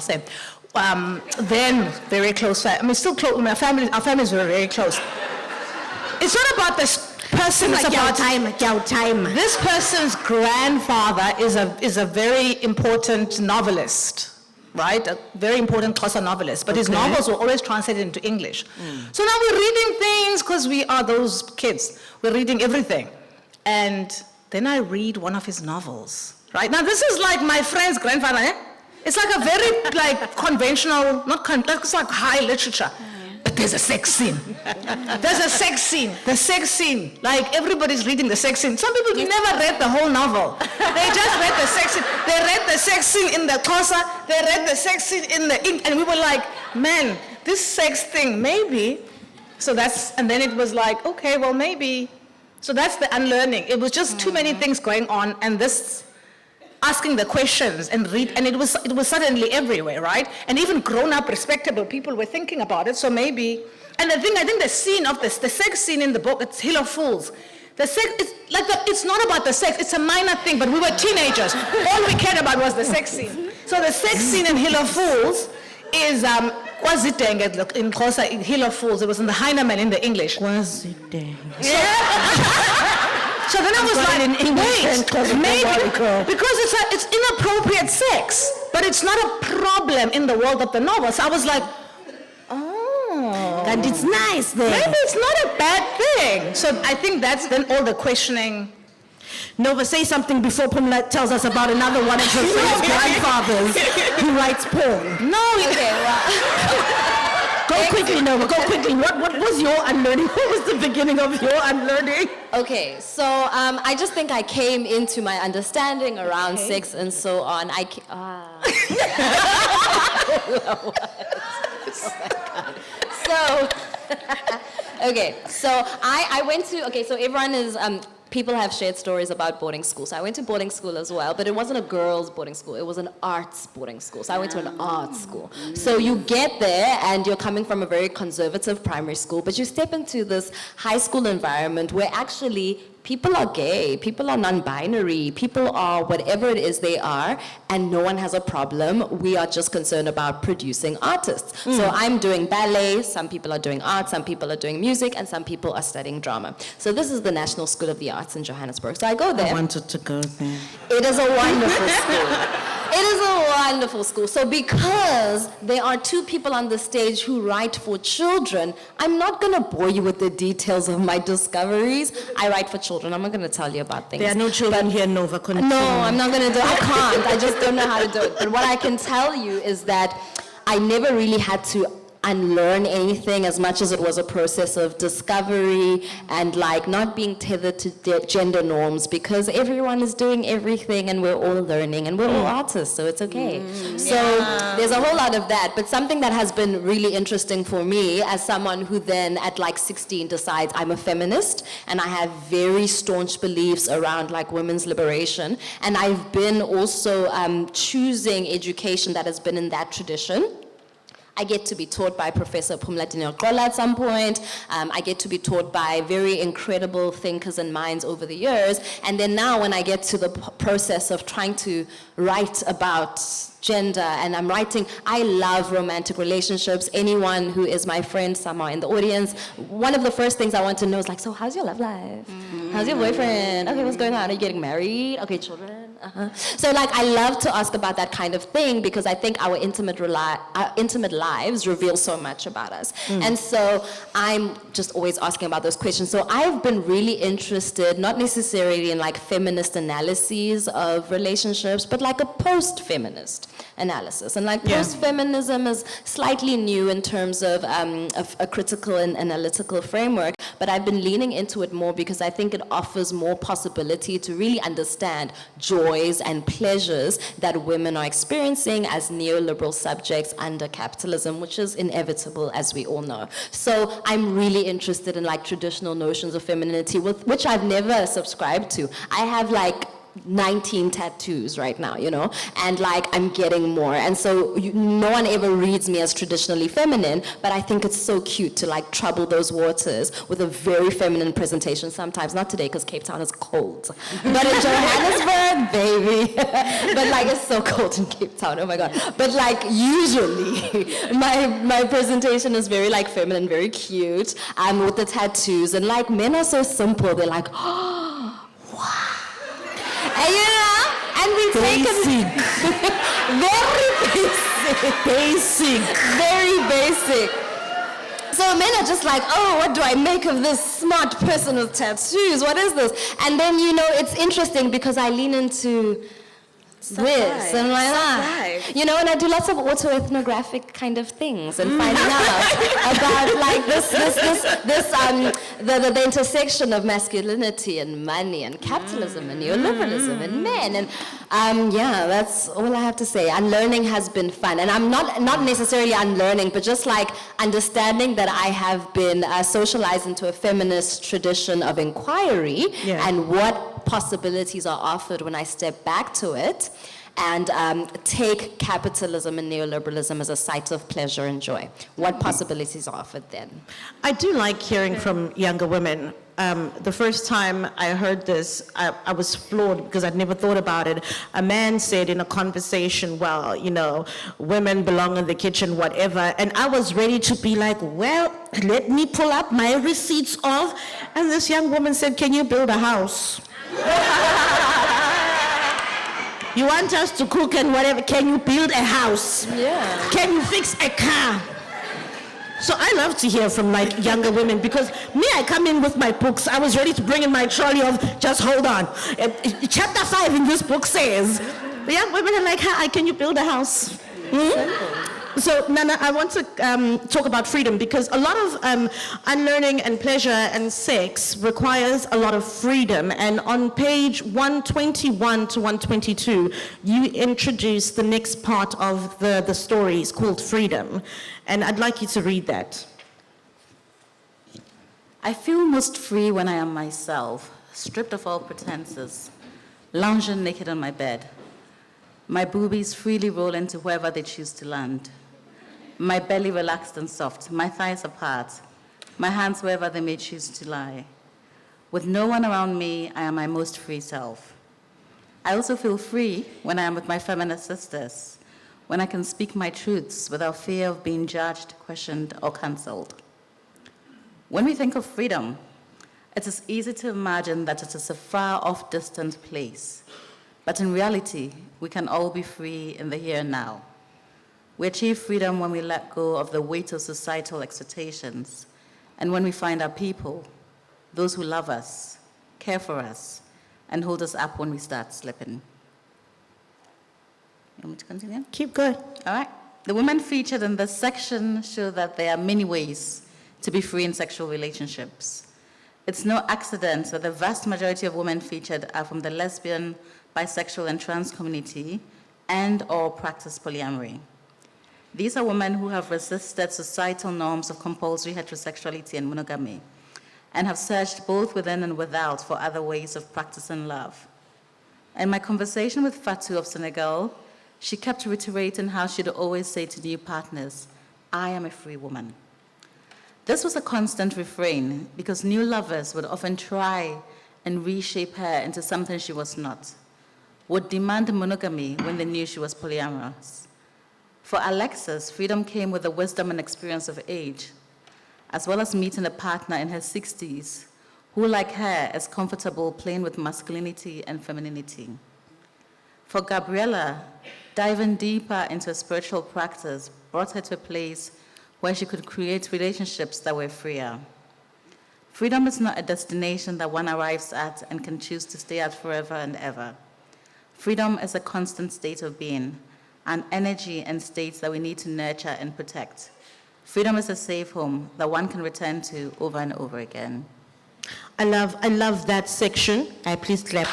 say, then very close, still close, our families were very close. It's not about this person, it's about time. This person's grandfather is a very important novelist, right? A very important Xhosa novelist, but his novels were always translated into English. So now we're reading things because we are those kids. We're reading everything. And then I read one of his novels, right? Now this is like my friend's grandfather, eh? It's like a very like conventional, it's like high literature. But there's a sex scene. There's a sex scene. The sex scene. Like everybody's reading the sex scene. Some people never read the whole novel. They just read the sex scene. They read the sex scene in the Xhosa. They read the sex scene in the ink. And we were like, man, this sex thing, maybe. And then it was like, okay, well, maybe. So that's the unlearning. It was just too many things going on. And this asking the questions and it was suddenly everywhere, right? And even grown-up, respectable people were thinking about it, so maybe, and I think the scene of this, the sex scene in the book, it's Hill of Fools. The sex, it's not about the sex, it's a minor thing, but we were teenagers. All we cared about was the sex scene. So the sex scene in Hill of Fools is, Kwazitenge in Xhosa, in Hill of Fools. It was in the Heinemann in the English. Kwazitenge. So then I was like, wait, maybe, because it's inappropriate sex, but it's not a problem in the world of the novel. So I was like, oh. And it's nice there. Maybe it's not a bad thing. So I think that's then all the questioning. Nova, say something before Pumla tells us about another one of her friend's grandfathers who writes porn. No, Okay, well, Go quickly, Nova, go quickly. What was your unlearning? What was the beginning of your unlearning? okay, so I just think I came into my understanding around sex and so on. So, okay, so I went to, okay, so everyone is, people have shared stories about boarding school. So I went to boarding school as well, but it wasn't a girls' boarding school. It was an arts boarding school. So I went to an arts school. So you get there and you're coming from a very conservative primary school, but you step into this high school environment where actually people are gay, people are non-binary, people are whatever it is they are, and no one has a problem. We are just concerned about producing artists. So I'm doing ballet, some people are doing art, some people are doing music, and some people are studying drama. So this is the National School of the Arts in Johannesburg. So I go there. I wanted to go there. It is a wonderful school. It is a wonderful school. So because there are two people on the stage who write for children, I'm not going to bore you with the details of my discoveries. I write for children. I'm not going to tell you about things. There are no children here, Nova. Continue. No, I'm not going to do it. I can't. I just don't know how to do it. But what I can tell you is that I never really had to unlearn anything as much as it was a process of discovery and like not being tethered to gender norms, because everyone is doing everything and we're all learning and we're all artists, so it's okay. So there's a whole lot of that, but something that has been really interesting for me as someone who then at like 16 decides I'm a feminist and I have very staunch beliefs around like women's liberation, and I've been also choosing education that has been in that tradition. I get to be taught by Professor Pumla Dineo Gqola at some point. I get to be taught by very incredible thinkers and minds over the years. And then now when I get to the process of trying to write about gender, and I'm writing, I love romantic relationships. Anyone who is my friend somewhere in the audience, one of the first things I want to know is like, so how's your love life? How's your boyfriend? Okay, what's going on? Are you getting married? Okay, children? So like, I love to ask about that kind of thing because I think our intimate lives reveal so much about us. And so I'm just always asking about those questions. So I've been really interested, not necessarily in like feminist analyses of relationships, but like a post-feminist analysis. And like post-feminism is slightly new in terms of a critical and analytical framework, but I've been leaning into it more because I think it offers more possibility to really understand joys and pleasures that women are experiencing as neoliberal subjects under capitalism, which is inevitable, as we all know. So I'm really interested in like traditional notions of femininity, which I've never subscribed to. I have like 19 tattoos right now, you know, and like I'm getting more, and so no one ever reads me as traditionally feminine, but I think it's so cute to like trouble those waters with a very feminine presentation sometimes. Not today because Cape Town is cold, but in Johannesburg, baby, but like it's so cold in Cape Town, oh my god. But like usually my presentation is very like feminine, very cute, with the tattoos, and like men are so simple, they're like, oh, wow. And you know, and we take it very basic, very basic. So men are just like, oh, what do I make of this smart person with tattoos? What is this? And then, you know, it's interesting because I lean into this and like that, you know, and I do lots of autoethnographic kind of things and finding out about like the intersection of masculinity and money and capitalism and neoliberalism and men, and yeah, that's all I have to say. Unlearning has been fun, and I'm not necessarily unlearning, but just like understanding that I have been socialized into a feminist tradition of inquiry, and what what possibilities are offered when I step back to it and take capitalism and neoliberalism as a site of pleasure and joy. What possibilities are offered then? I do like hearing from younger women. The first time I heard this, I was floored because I'd never thought about it. A man said in a conversation, well, you know, women belong in the kitchen, whatever. And I was ready to be like, well, let me pull up my receipts of. And this young woman said, can you build a house? You want us to cook and whatever, can you build a house? Yeah. Can you fix a car? So I love to hear from like younger women because me, I come in with my books. I was ready to bring in my trolley of, just hold on. Chapter 5 in this book says, the young women are like, hi, can you build a house? So Nana, I want to talk about freedom because a lot of unlearning and pleasure and sex requires a lot of freedom. And on page 121 to 122, you introduce the next part of the stories called Freedom. And I'd like you to read that. I feel most free when I am myself, stripped of all pretenses, lounging naked on my bed. My boobies freely roll into wherever they choose to land. My belly relaxed and soft, my thighs apart, my hands wherever they may choose to lie. With no one around me, I am my most free self. I also feel free when I am with my feminist sisters, when I can speak my truths without fear of being judged, questioned, or cancelled. When we think of freedom, it is easy to imagine that it is a far-off, distant place. But in reality, we can all be free in the here and now. We achieve freedom when we let go of the weight of societal expectations and when we find our people, those who love us, care for us, and hold us up when we start slipping. You want me to continue? Keep going. All right. The women featured in this section show that there are many ways to be free in sexual relationships. It's no accident that the vast majority of women featured are from the lesbian, bisexual, and trans community and/or practice polyamory. These are women who have resisted societal norms of compulsory heterosexuality and monogamy and have searched both within and without for other ways of practicing love. In my conversation with Fatou of Senegal, she kept reiterating how she'd always say to new partners, I am a free woman. This was a constant refrain because new lovers would often try and reshape her into something she was not, would demand monogamy when they knew she was polyamorous. For Alexis, freedom came with the wisdom and experience of age, as well as meeting a partner in her 60s who, like her, is comfortable playing with masculinity and femininity. For Gabriella, diving deeper into a spiritual practice brought her to a place where she could create relationships that were freer. Freedom is not a destination that one arrives at and can choose to stay at forever and ever. Freedom is a constant state of being, an energy and states that we need to nurture and protect. Freedom is a safe home that one can return to over and over again. I love that section. Please clap.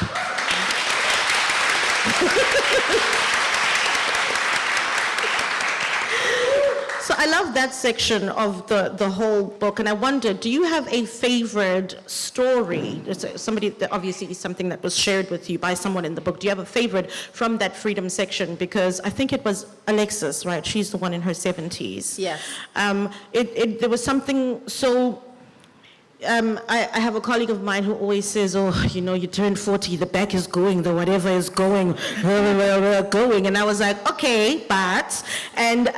So I love that section of the whole book, and I wonder, do you have a favorite story? Somebody, obviously something that was shared with you by someone in the book. Do you have a favorite from that freedom section? Because I think it was Alexis, right? She's the one in her 70s. Yes. There was something so... I have a colleague of mine who always says, oh, you know, you turn 40, the back is going, the whatever is going, going. And I was like, okay, but, and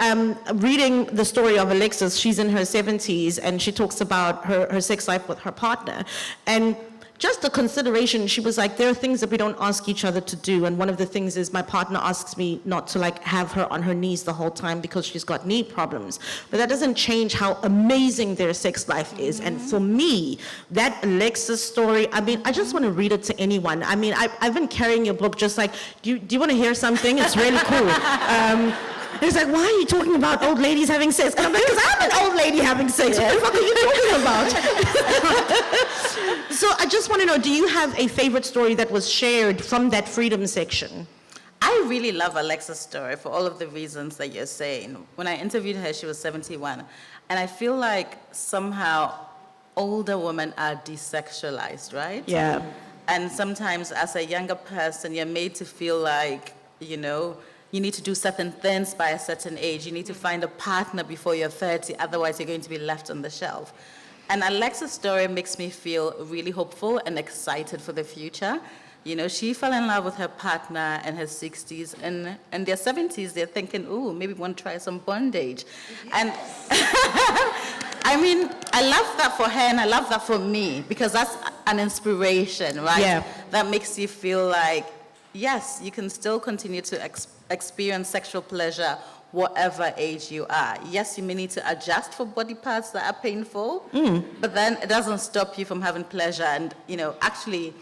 reading the story of Alexis, she's in her 70s, and she talks about her sex life with her partner. And just the consideration, she was like, there are things that we don't ask each other to do. And one of the things is my partner asks me not to like have her on her knees the whole time because she's got knee problems. But that doesn't change how amazing their sex life is. And for me, that Alexis story, I mean, I just want to read it to anyone. I mean, I've been carrying your book just like, do you want to hear something? It's really cool. It's like, why are you talking about old ladies having sex? And I'm like, because I'm an old lady having sex. What the fuck are you talking about? So I just want to know, do you have a favorite story that was shared from that freedom section? I really love Alexa's story for all of the reasons that you're saying. When I interviewed her, she was 71. And I feel like somehow older women are desexualized, right? Yeah. And sometimes as a younger person, you're made to feel like, you know, you need to do certain things by a certain age. You need to find a partner before you're 30, otherwise you're going to be left on the shelf. And Alexa's story makes me feel really hopeful and excited for the future. You know, she fell in love with her partner in her 60s, and in their 70s, they're thinking, ooh, maybe we want to try some bondage. And I mean, I love that for her, and I love that for me, because that's an inspiration, right? Yeah. That makes you feel like, yes, you can still continue to experience sexual pleasure whatever age you are. Yes, you may need to adjust for body parts that are painful, but then it doesn't stop you from having pleasure. And, you know, actually,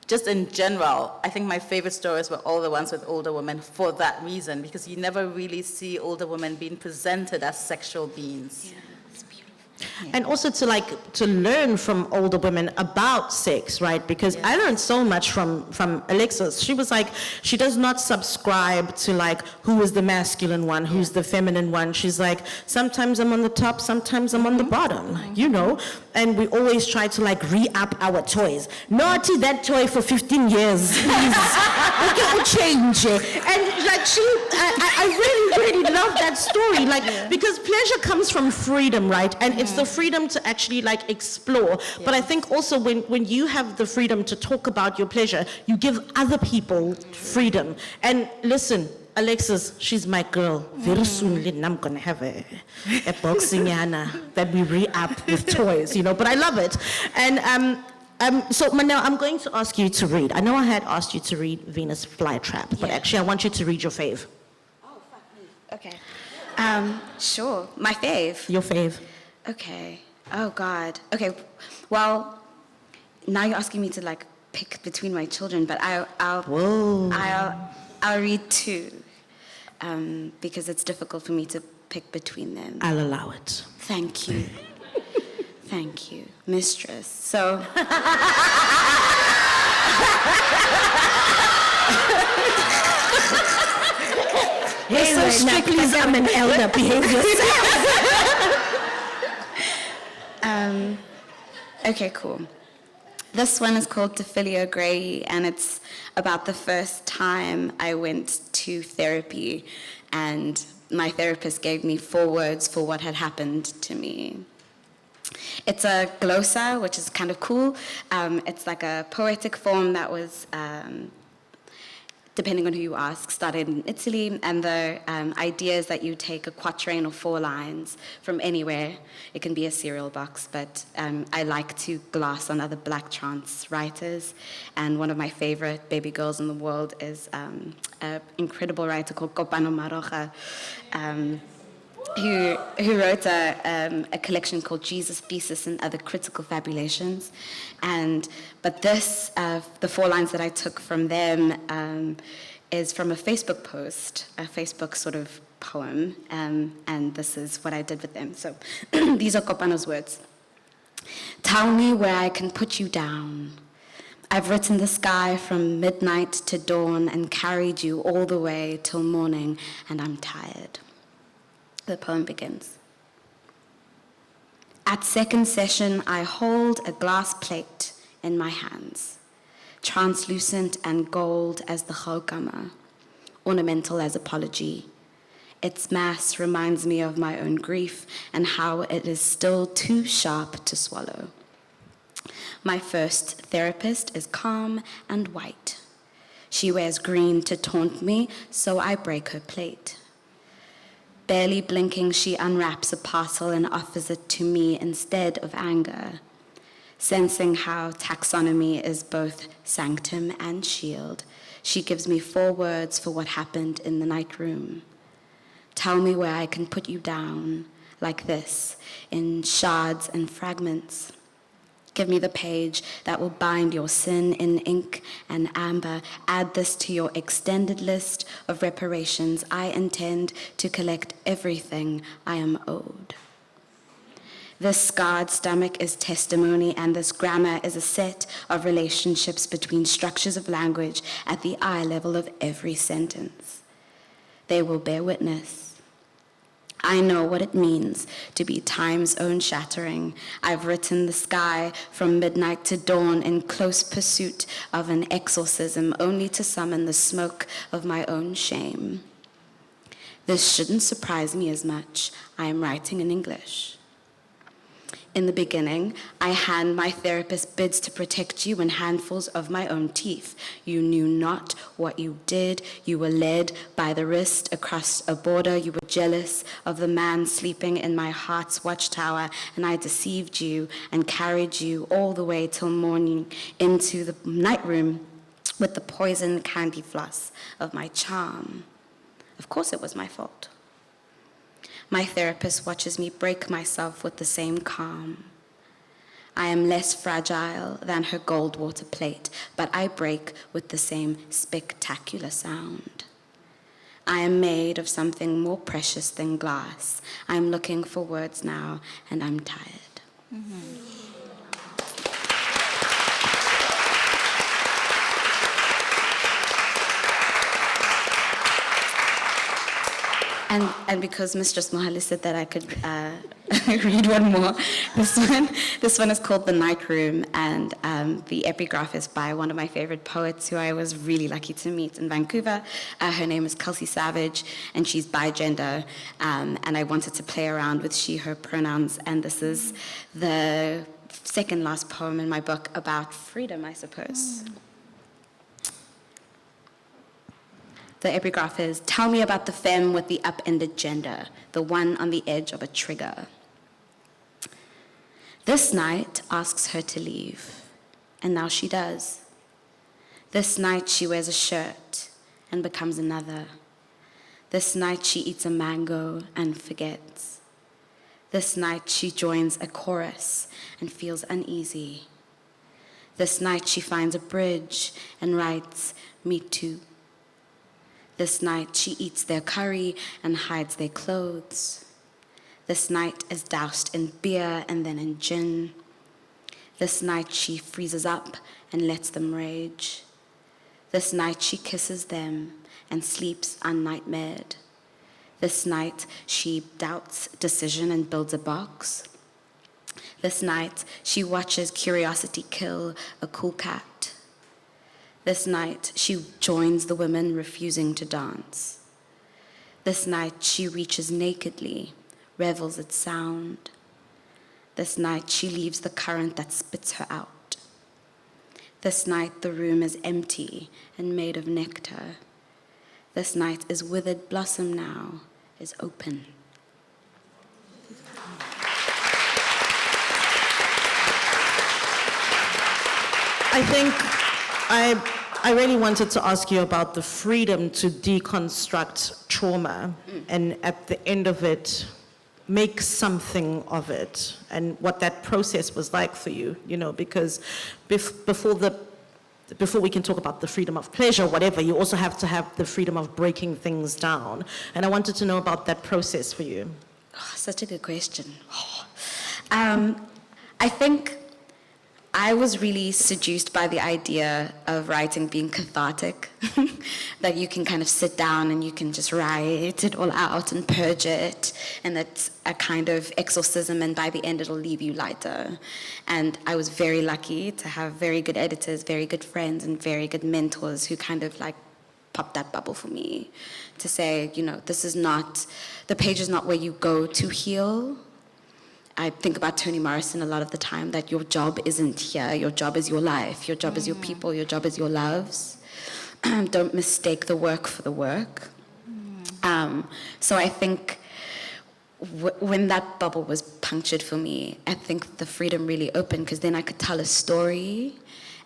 just in general, I think my favorite stories were all the ones with older women for that reason, because you never really see older women being presented as sexual beings. Yeah, it's beautiful. And also to learn from older women about sex, right? Because I learned so much from Alexis. She was like, she does not subscribe to like who is the masculine one, who's the feminine one. She's like, sometimes I'm on the top, sometimes I'm on the bottom, you know? And we always try to like re-up our toys. Naughty that toy for 15 years, please. Okay, we'll change it. And like I really love that story, like because pleasure comes from freedom, right? And it's the freedom to actually like explore. But I think also when you have the freedom to talk about your pleasure, you give other people freedom. And listen, Alexis, she's my girl. Very soon, I'm gonna have a boxing yana that we re-up with toys, you know. But I love it. And so Maneo, I'm going to ask you to read. I know I had asked you to read Venus Flytrap, but actually I want you to read your fave. Oh, fuck me. Okay. Sure. My fave. Your fave. Okay. Oh, God. Okay. Well, now you're asking me to like pick between my children, but I'll read two because it's difficult for me to pick between them. I'll allow it. Thank you. Thank you, mistress. So. Hey, so strictly I'm an elder. Behave yourself. Okay, cool. This one is called To Filio Grey, and it's about the first time I went to therapy, and my therapist gave me 4 words for what had happened to me. It's a glossa, which is kind of cool. It's like a poetic form that was, depending on who you ask, started in Italy, and the idea is that you take a quatrain or 4 lines from anywhere. It can be a cereal box, but I like to gloss on other Black trans writers, and one of my favorite baby girls in the world is an incredible writer called Kopano Maroga, who wrote a collection called Jesus Thesis and Other Critical Fabulations. But this, the 4 lines that I took from them is from a Facebook post, a Facebook sort of poem, and this is what I did with them. So these are Kopano's words. Tell me where I can put you down. I've written the sky from midnight to dawn and carried you all the way till morning, and I'm tired. The poem begins. At second session, I hold a glass plate in my hands, translucent and gold as the Gqola, ornamental as apology. Its mass reminds me of my own grief and how it is still too sharp to swallow. My first therapist is calm and white. She wears green to taunt me, so I break her plate. Barely blinking, she unwraps a parcel and offers it to me instead of anger, sensing how taxonomy is both sanctum and shield. She gives me 4 words for what happened in the night room. Tell me where I can put you down, like this, in shards and fragments. Give me the page that will bind your sin in ink and amber. Add this to your extended list of reparations. I intend to collect everything I am owed. This scarred stomach is testimony, and this grammar is a set of relationships between structures of language at the eye level of every sentence. They will bear witness. I know what it means to be time's own shattering. I've written the sky from midnight to dawn in close pursuit of an exorcism, only to summon the smoke of my own shame. This shouldn't surprise me as much. I am writing in English. In the beginning, I hand my therapist bids to protect you in handfuls of my own teeth. You knew not what you did. You were led by the wrist across a border. You were jealous of the man sleeping in my heart's watchtower, and I deceived you and carried you all the way till morning into the night room with the poison candy floss of my charm. Of course it was my fault. My therapist watches me break myself with the same calm. I am less fragile than her gold water plate, but I break with the same spectacular sound. I am made of something more precious than glass. I'm looking for words now, and I'm tired. And because Mistress Mohale said that I could read one more, this one is called The Night Room, and the epigraph is by one of my favorite poets who I was really lucky to meet in Vancouver. Her name is Kelsey Savage, and she's bi-gender, and I wanted to play around with she, her pronouns, and this is the second last poem in my book about freedom, I suppose. The epigraph is, tell me about the femme with the upended gender, the one on the edge of a trigger. This night asks her to leave, and now she does. This night she wears a shirt and becomes another. This night she eats a mango and forgets. This night she joins a chorus and feels uneasy. This night she finds a bridge and writes, me too. This night she eats their curry and hides their clothes. This night is doused in beer and then in gin. This night she freezes up and lets them rage. This night she kisses them and sleeps unnightmared. This night she doubts decision and builds a box. This night she watches curiosity kill a cool cat. This night, she joins the women refusing to dance. This night, she reaches nakedly, revels its sound. This night, she leaves the current that spits her out. This night, the room is empty and made of nectar. This night is withered blossom now, is open. I think I really wanted to ask you about the freedom to deconstruct trauma and at the end of it, make something of it, and what that process was like for you, you know, because before we can talk about the freedom of pleasure, whatever, you also have to have the freedom of breaking things down. And I wanted to know about that process for you. Oh, such a good question. I think I was really seduced by the idea of writing being cathartic, that you can kind of sit down and you can just write it all out and purge it, and it's a kind of exorcism, and by the end it'll leave you lighter. And I was very lucky to have very good editors, very good friends, and very good mentors who kind of like popped that bubble for me to say, you know, this is not, the page is not where you go to heal. I think about Toni Morrison a lot of the time, that your job isn't here, your job is your life, your job is your people, your job is your loves. Don't mistake the work for the work. So I think when that bubble was punctured for me, I think the freedom really opened, because then I could tell a story,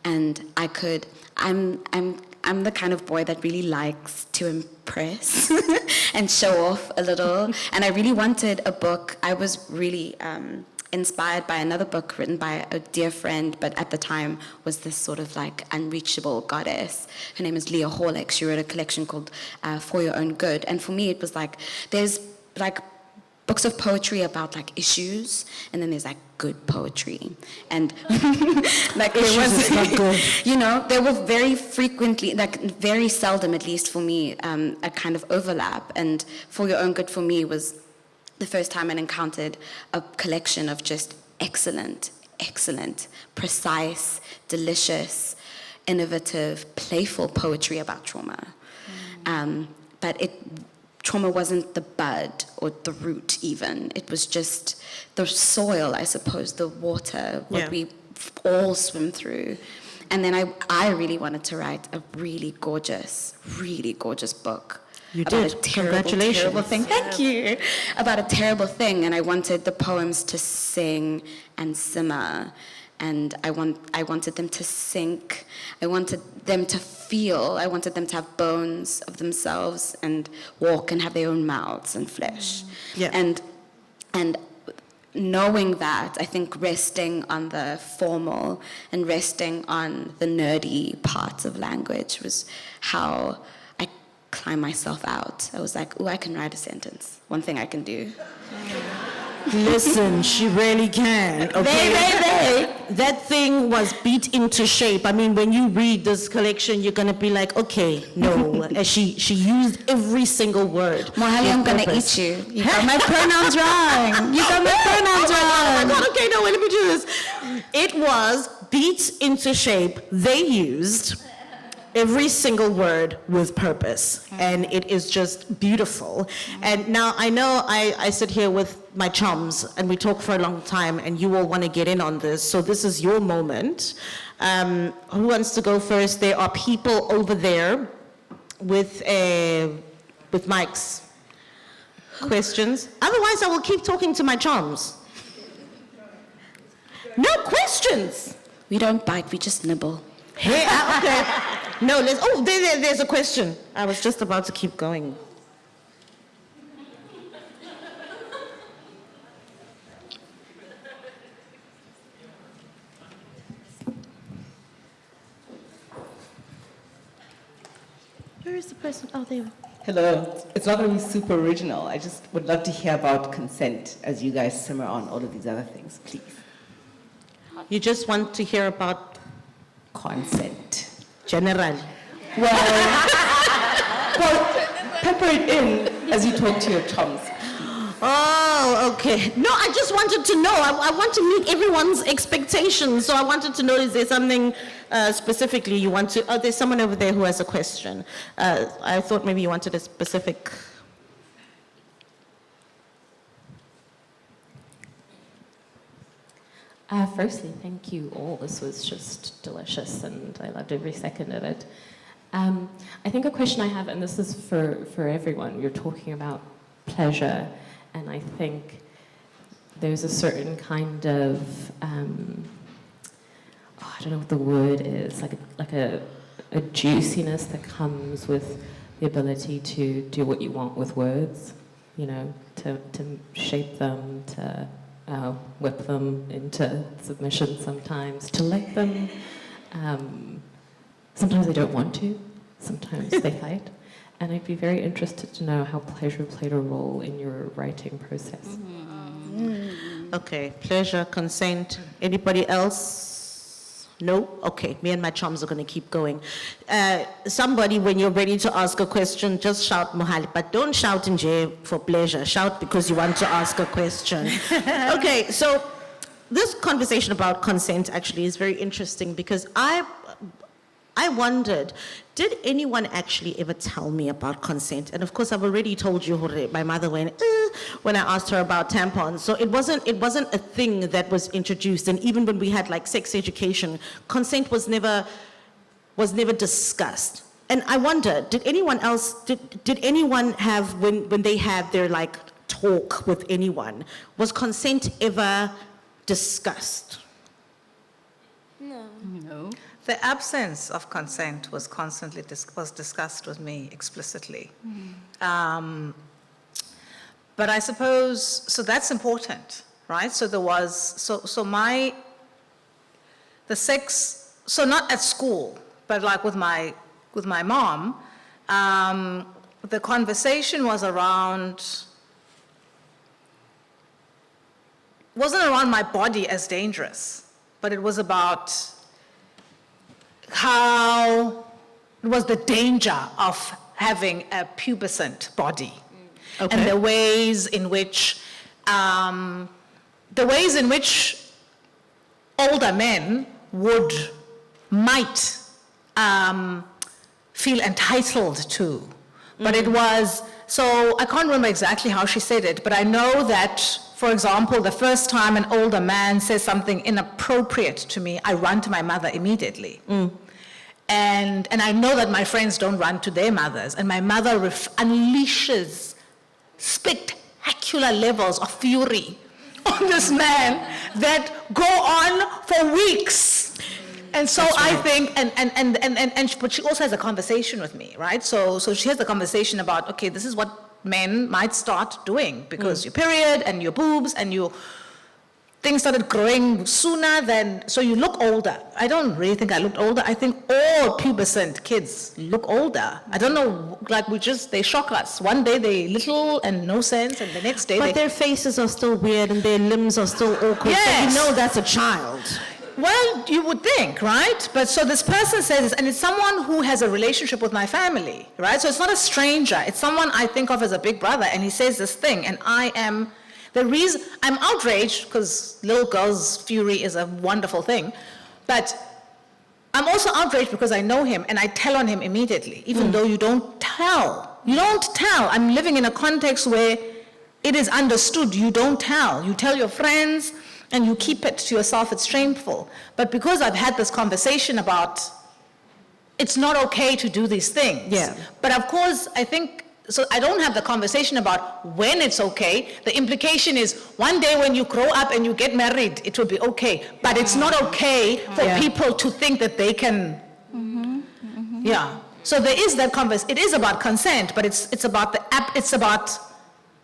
and I'm the kind of boy that really likes to impress and show off a little. And I really wanted a book. I was really inspired by another book written by a dear friend, but at the time was this sort of like unreachable goddess. Her name is Lebohang. She wrote a collection called For Your Own Good. And for me, it was like, there's like books of poetry about like issues, and then there's like good poetry, and like there was, not good. you know, there was very frequently, like very seldom, at least for me, a kind of overlap. And For Your Own Good for me was the first time I encountered a collection of just excellent, precise, delicious, innovative, playful poetry about trauma. But trauma wasn't the bud or the root even. It was just the soil, I suppose, the water, what we all swim through. And then I really wanted to write a really gorgeous book. You about did. a terrible, Congratulations. terrible thing. Thank you. About a terrible thing, and I wanted the poems to sing and simmer, and I wanted them to sink. I wanted them to feel. I wanted them to have bones of themselves and walk and have their own mouths and flesh. Yeah. And knowing that, I think resting on the formal and resting on the nerdy parts of language was how I climbed myself out. I was like, I can write a sentence. One thing I can do. Listen, she really can. Okay? That thing was beat into shape. I mean, when you read this collection, you're going to be like, okay, no. She used every single word. Mohale, I'm going to eat you. You got my pronouns wrong. You got my pronouns Oh my wrong. God, okay, no, let me do this. It was beat into shape. They used every single word with purpose, and it is just beautiful. And now I know I sit here with my chums, and we talk for a long time, and you all want to get in on this, so this is your moment. Who wants to go first? There are people over there with mics. Questions? Otherwise, I will keep talking to my chums. No questions. We don't bite, we just nibble. Hey, okay. No, there's a question. I was just about to keep going. Where is the person? Oh, there. Hello. It's not going to be super original. I just would love to hear about consent as you guys simmer on all of these other things, please. You just want to hear about Consent. general. Well, pepper it in as you talk to your chums. Oh, okay. No, I just wanted to know. I want to meet everyone's expectations. So I wanted to know, is there something specifically you want to... Oh, there's someone over there who has a question. I thought maybe you wanted a specific... Firstly, thank you all. This was just delicious, and I loved every second of it. I think a question I have, and this is for everyone, you're talking about pleasure, and I think there's a certain kind of, I don't know what the word is, like a juiciness that comes with the ability to do what you want with words, you know, to shape them, to whip them into submission sometimes, to let them. Sometimes they don't want to, sometimes they fight. And I'd be very interested to know how pleasure played a role in your writing process. Okay, pleasure, consent. Anybody else? No? Okay, me and my chums are going to keep going. Somebody, when you're ready to ask a question, just shout Mohale, but don't shout in jail for pleasure. Shout because you want to ask a question. Okay, so this conversation about consent actually is very interesting because I wondered, did anyone actually ever tell me about consent? And of course, I've already told you, my mother went, when I asked her about tampons. So it wasn't a thing that was introduced. And even when we had like sex education, consent was never discussed. And I wonder, did anyone have, when they had their like talk with anyone, was consent ever discussed? No. The absence of consent was constantly was discussed with me explicitly. But I suppose, so that's important, right? So there was, the sex, so not at school, but like with my mom, the conversation was wasn't around my body as dangerous, but it was about how it was the danger of having a pubescent body and the ways in which the ways in which older men might feel entitled to. But it was, so I can't remember exactly how she said it, but I know that, for example, the first time an older man says something inappropriate to me, I run to my mother immediately. And I know that my friends don't run to their mothers, and my mother unleashes spectacular levels of fury on this man that go on for weeks. And so I think, but she also has a conversation with me, right? So she has a conversation about, okay, this is what men might start doing because your period and your boobs and things started growing sooner than, so you look older. I don't really think I looked older. I think all pubescent kids look older. I don't know, like they shock us. One day they little and no sense, and the next day But their faces are still weird and their limbs are still awkward. Yes. So you know that's a child. Well, you would think, right? But so this person says this, and it's someone who has a relationship with my family, right? So it's not a stranger. It's someone I think of as a big brother, and he says this thing, and I'm outraged, because little girls' fury is a wonderful thing, but I'm also outraged because I know him, and I tell on him immediately, even though you don't tell. You don't tell. I'm living in a context where it is understood, you don't tell. You tell your friends, and you keep it to yourself, it's shameful. But because I've had this conversation about it's not okay to do these things. Yeah. But of course, I think, so I don't have the conversation about when it's okay. The implication is one day when you grow up and you get married, it will be okay. But it's not okay for people to think that they can, yeah. So there is that conversation. It is about consent, but it's about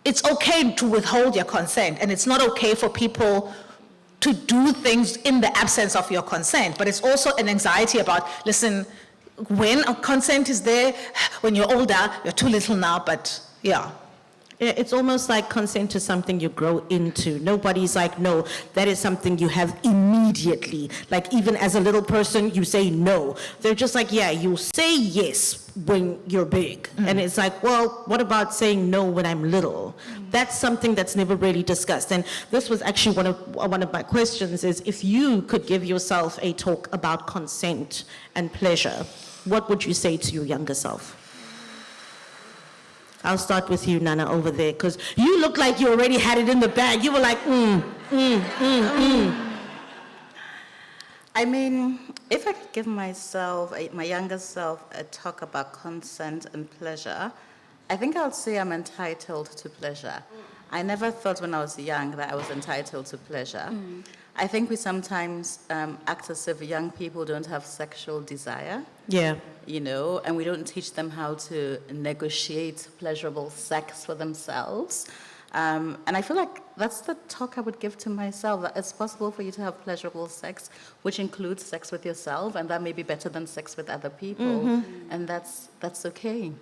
it's okay to withhold your consent, and it's not okay for people to do things in the absence of your consent. But it's also an anxiety about, listen, when a consent is there, when you're older, you're too little now, but yeah. It's almost like consent is something you grow into. Nobody's like, no, that is something you have immediately. Like even as a little person, you say no. They're just like, yeah, you say yes when you're big. And it's like, well, what about saying no when I'm little? That's something that's never really discussed. And this was actually one of my questions is, if you could give yourself a talk about consent and pleasure, what would you say to your younger self? I'll start with you, Nana, over there, because you look like you already had it in the bag. You were like, I mean, if I could give myself, my younger self, a talk about consent and pleasure, I think I'll say I'm entitled to pleasure. I never thought when I was young that I was entitled to pleasure. I think we sometimes act as if young people don't have sexual desire. yeah. You know, and we don't teach them how to negotiate pleasurable sex for themselves. And I feel like that's the talk I would give to myself, that it's possible for you to have pleasurable sex, which includes sex with yourself, and that may be better than sex with other people, and that's okay.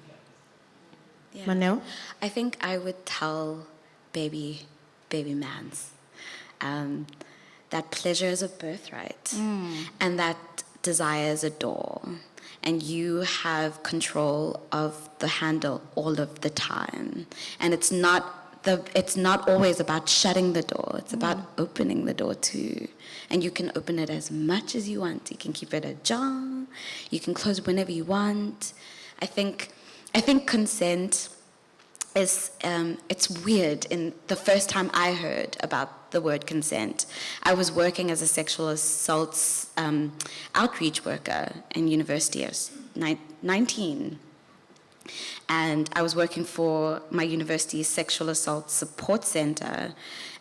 Yeah. Maneo? I think I would tell baby mans that pleasure is a birthright, and that desire is a door, and you have control of the handle all of the time, and it's not always about shutting the door. It's about opening the door too, and you can open it as much as you want. You can keep it ajar. You can close it whenever you want. I think consent is it's weird. In the first time I heard about the word consent, I was working as a sexual assaults outreach worker in university. I was 19. And I was working for my university's sexual assault support center.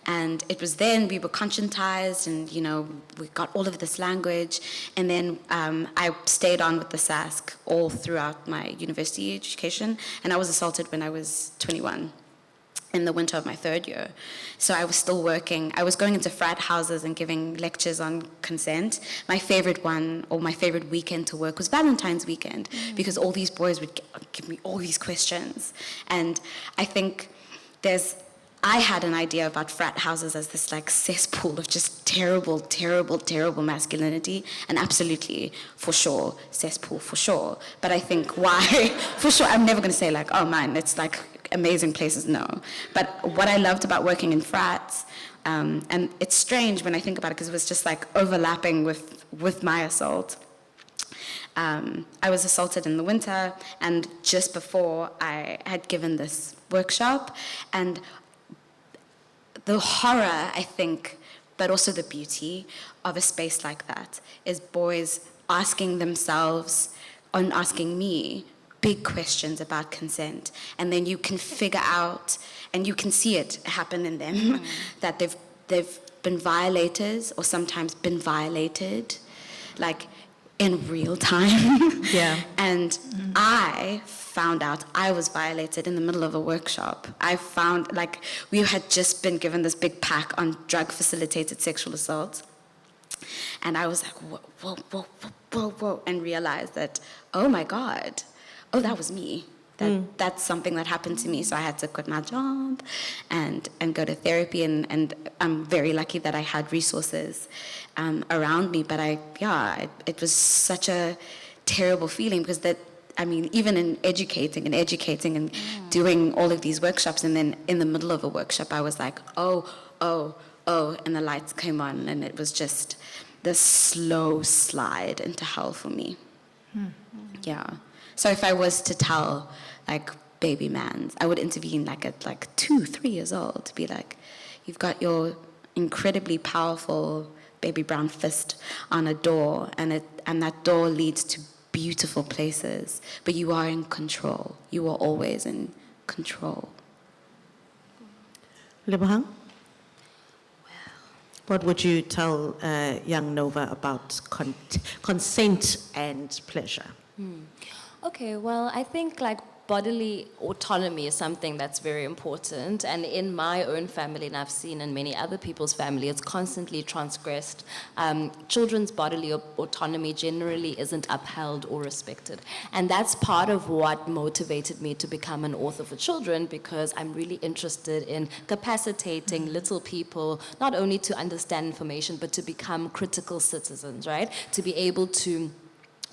And it was then we were conscientized, and, you know, we got all of this language. And then I stayed on with the SASC all throughout my university education. And I was assaulted when I was 21. In the winter of my third year. So I was still working. I was going into frat houses and giving lectures on consent. My favorite one, or my favorite weekend to work, was Valentine's weekend, because all these boys would give me all these questions. And I think I had an idea about frat houses as this like cesspool of just terrible, terrible, terrible masculinity, and absolutely, for sure, cesspool for sure. But I think why, for sure, I'm never going to say like, oh man, it's like amazing places, no. But what I loved about working in frats, and it's strange when I think about it because it was just like overlapping with my assault. I was assaulted in the winter, and just before I had given this workshop, and the horror, I think, but also the beauty of a space like that is boys asking themselves and asking me big questions about consent, and then you can figure out, and you can see it happen in them, that they've been violators or sometimes been violated, like in real time. Yeah. And I found out I was violated in the middle of a workshop. I found, like, we had just been given this big pack on drug-facilitated sexual assault. And I was like, whoa, whoa, whoa, whoa, whoa, and realized that, oh my God, oh, that was me. That's something that happened to me. So I had to quit my job and go to therapy. And I'm very lucky that I had resources around me. But it was such a terrible feeling because even in educating and doing all of these workshops, and then in the middle of a workshop, I was like, oh, and the lights came on, and it was just this slow slide into hell for me. Yeah. So if I was to tell, like, baby mans, I would intervene like at 2-3 years old to be like, you've got your incredibly powerful baby brown fist on a door, and that door leads to beautiful places, but you are in control. You are always in control. Lebohang? What would you tell young Nova about consent and pleasure? Okay, well, I think like bodily autonomy is something that's very important, and in my own family, and I've seen in many other people's family, it's constantly transgressed. Children's bodily autonomy generally isn't upheld or respected, and that's part of what motivated me to become an author for children, because I'm really interested in capacitating little people not only to understand information but to become critical citizens, right? To be able to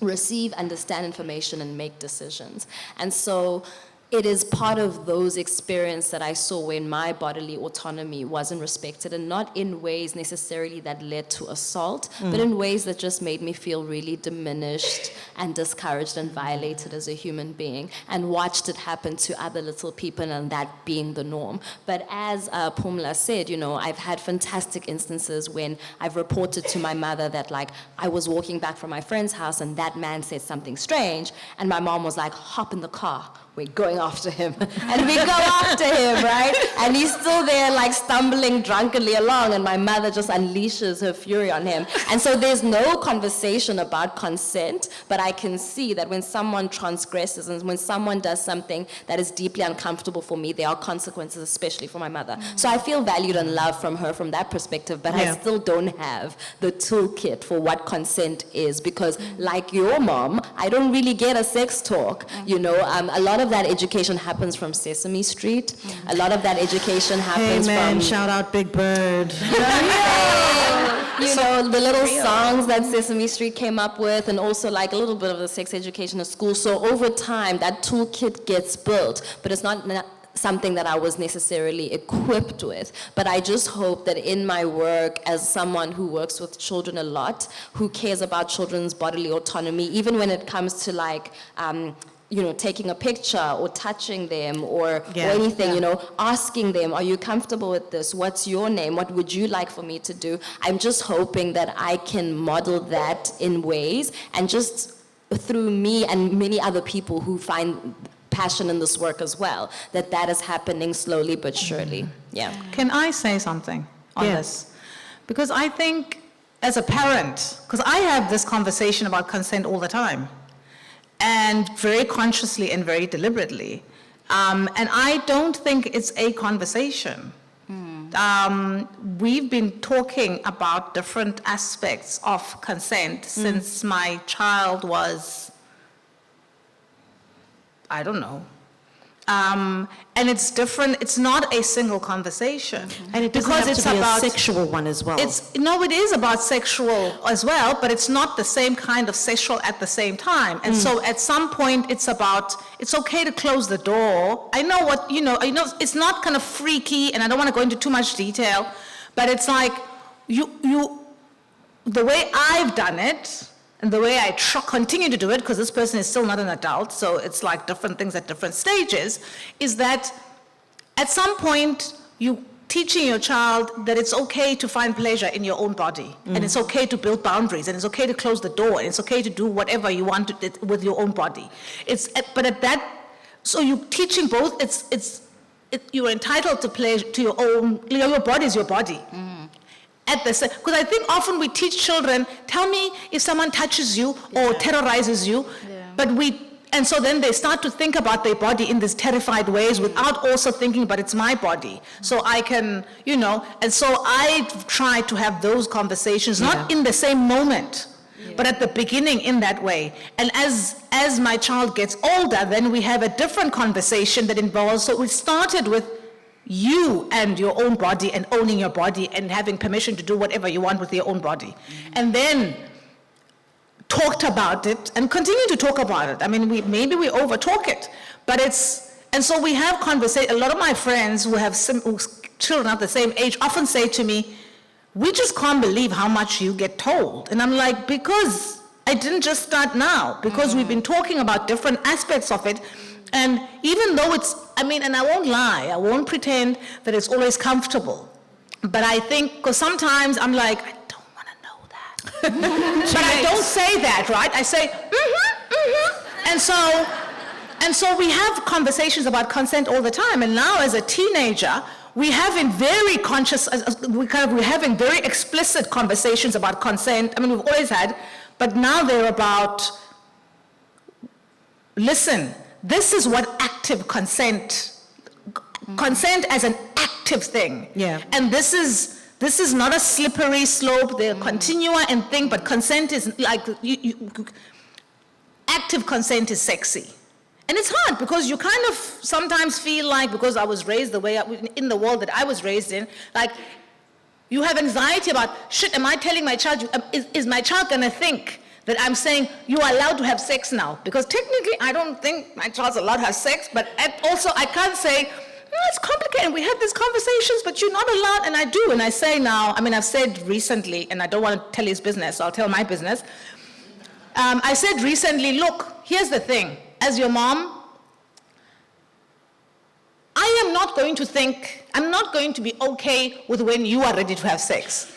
receive, understand information, and make decisions. And so it is part of those experiences that I saw when my bodily autonomy wasn't respected, and not in ways necessarily that led to assault, but in ways that just made me feel really diminished and discouraged and violated as a human being, and watched it happen to other little people, and that being the norm. But as Pumla said, I've had fantastic instances when I've reported to my mother that, like, I was walking back from my friend's house and that man said something strange, and my mom was like, hop in the car, we're going after him. And we go after him, right? And he's still there, like, stumbling drunkenly along, and my mother just unleashes her fury on him. And so there's no conversation about consent, but I can see that when someone transgresses and when someone does something that is deeply uncomfortable for me, there are consequences, especially for my mother. So I feel valued and loved from her from that perspective, but I still don't have the toolkit for what consent is, because like your mom, I don't really get a sex talk. A lot of that education happens from Sesame Street. A lot of that education happens from... Shout out Big Bird. The little songs that Sesame Street came up with, and also like a little bit of the sex education at school. So over time, that toolkit gets built, but it's not something that I was necessarily equipped with. But I just hope that in my work as someone who works with children a lot, who cares about children's bodily autonomy, even when it comes to like, taking a picture or touching them or anything, asking them, are you comfortable with this? What's your name? What would you like for me to do? I'm just hoping that I can model that in ways, and just through me and many other people who find passion in this work as well, that is happening slowly but surely. Yeah. Can I say something on this? Because I think as a parent, because I have this conversation about consent all the time, and very consciously and very deliberately. And I don't think it's a conversation. We've been talking about different aspects of consent since my child was, I don't know, And it's different. It's not a single conversation. And it doesn't because have it's to be about a sexual one as well. No, it is about sexual as well, but it's not the same kind of sexual at the same time. And so at some point it's about, it's okay to close the door. I know what, it's not kind of freaky, and I don't want to go into too much detail, but it's like, the way I've done it, and the way I continue to do it, because this person is still not an adult, so it's like different things at different stages, is that at some point you teaching your child that it's okay to find pleasure in your own body, and it's okay to build boundaries, and it's okay to close the door, and it's okay to do whatever you want with your own body. So you're teaching both. You're entitled to pleasure to your own. Your body is your body. Because I think often we teach children, tell me if someone touches you or terrorizes you, and so then they start to think about their body in these terrified ways without also thinking, but it's my body. So I can, and so I try to have those conversations, not in the same moment, but at the beginning in that way. And as my child gets older, then we have a different conversation that involves, so we started with you and your own body and owning your body and having permission to do whatever you want with your own body. And then talked about it and continue to talk about it. I mean, maybe we over talk it, but and so we have conversation. A lot of my friends who have children of the same age often say to me, we just can't believe how much you get told. And I'm like, because I didn't just start now, because we've been talking about different aspects of it. And even though and I won't lie, I won't pretend that it's always comfortable. But I think, because sometimes I'm like, I don't want to know that. But I don't say that, right? I say, And so we have conversations about consent all the time. And now as a teenager, we're having very explicit conversations about consent. I mean, we've always had, but now they're about, listen, this is what active consent as an active thing. Yeah. And this is not a slippery slope, they're continua and thing, but consent is like, active consent is sexy. And it's hard because you kind of sometimes feel like, because I was raised the way, in the world that I was raised in, like you have anxiety about, shit, am I telling my child, is my child gonna think that I'm saying you are allowed to have sex now? Because technically I don't think my child's allowed to have sex, but also I can't say, it's complicated, we have these conversations, but you're not allowed, and I do, and I say now, I've said recently, and I don't want to tell his business, so I'll tell my business. I said recently, look, here's the thing, as your mom, I am not going to think, I'm not going to be okay with when you are ready to have sex.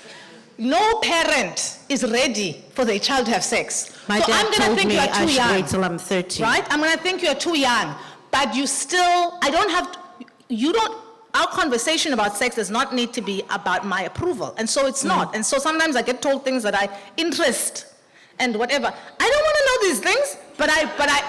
No parent is ready for their child to have sex. My so dad I'm gonna told think me you are I too should young. wait till I'm 30. Right? I'm gonna think you're too young. But you still, our conversation about sex does not need to be about my approval. And so it's not. And so sometimes I get told things that I interest and whatever. I don't want to know these things, but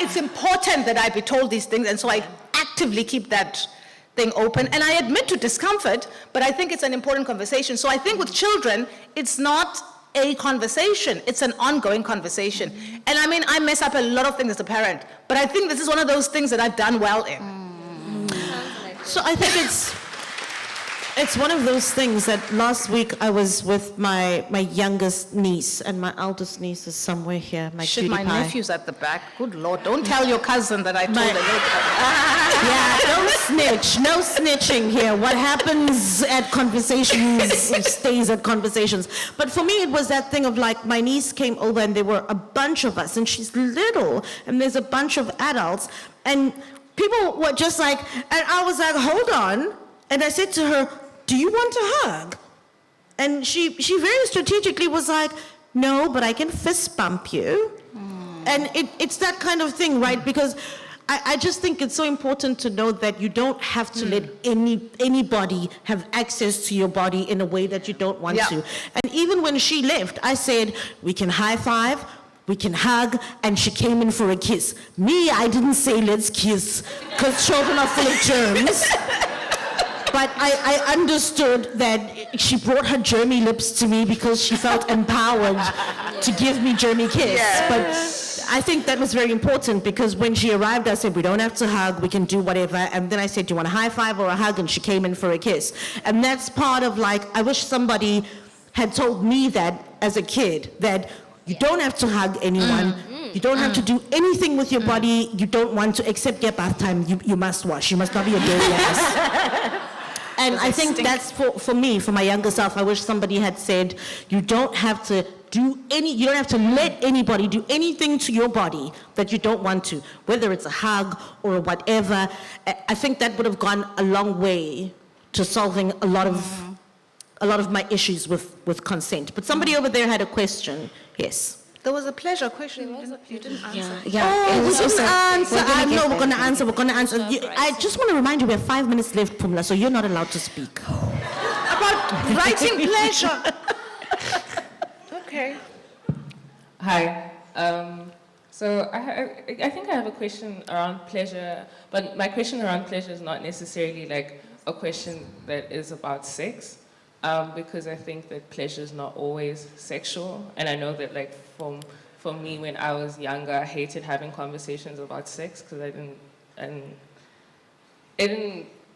it's important that I be told these things. And so I actively keep that thing open. And I admit to discomfort, but I think it's an important conversation. So I think with children, it's not a conversation, it's an ongoing conversation. And I mess up a lot of things as a parent, but I think this is one of those things that I've done well in. So I think it's one of those things that last week I was with my youngest niece, and my eldest niece is somewhere here, my Shit, cutie my pie. nephew's at the back. Good Lord, don't tell your cousin that I told her. Yeah, don't snitch. No snitching here. What happens at conversations stays at conversations. But for me, it was that thing of like, my niece came over and there were a bunch of us, and she's little, and there's a bunch of adults, and people were just like, and I was like, hold on. And I said to her, do you want a hug? And she very strategically was like, no, but I can fist bump you. And it's that kind of thing, right? Because I just think it's so important to know that you don't have to let anybody have access to your body in a way that you don't want to. And even when she left, I said, we can high five, we can hug, and she came in for a kiss. Me, I didn't say let's kiss, because children are full of germs. But I understood that she brought her germy lips to me because she felt empowered to give me germy kiss. I think that was very important because when she arrived, I said, we don't have to hug, we can do whatever. And then I said, do you want a high five or a hug? And she came in for a kiss. And that's part of like, I wish somebody had told me that as a kid, that you don't have to hug anyone. You don't have to do anything with your body you don't want to, except get bath time. You must wash. You must not be a dirty ass. And I think that's for me, for my younger self. I wish somebody had said, you don't have to you don't have to let anybody do anything to your body that you don't want to, whether it's a hug or whatever. I think that would have gone a long way to solving a lot of my issues with consent. But somebody over there had a question. Yes. There was a pleasure question you didn't answer. Oh, we didn't answer. No, we're going to answer. Right. I just want to remind you, we have 5 minutes left, Pumla, so you're not allowed to speak. About writing pleasure. Okay. Hi. So I think I have a question around pleasure, but my question around pleasure is not necessarily like a question that is about sex, because I think that pleasure is not always sexual, and I know that like for me when I was younger, I hated having conversations about sex because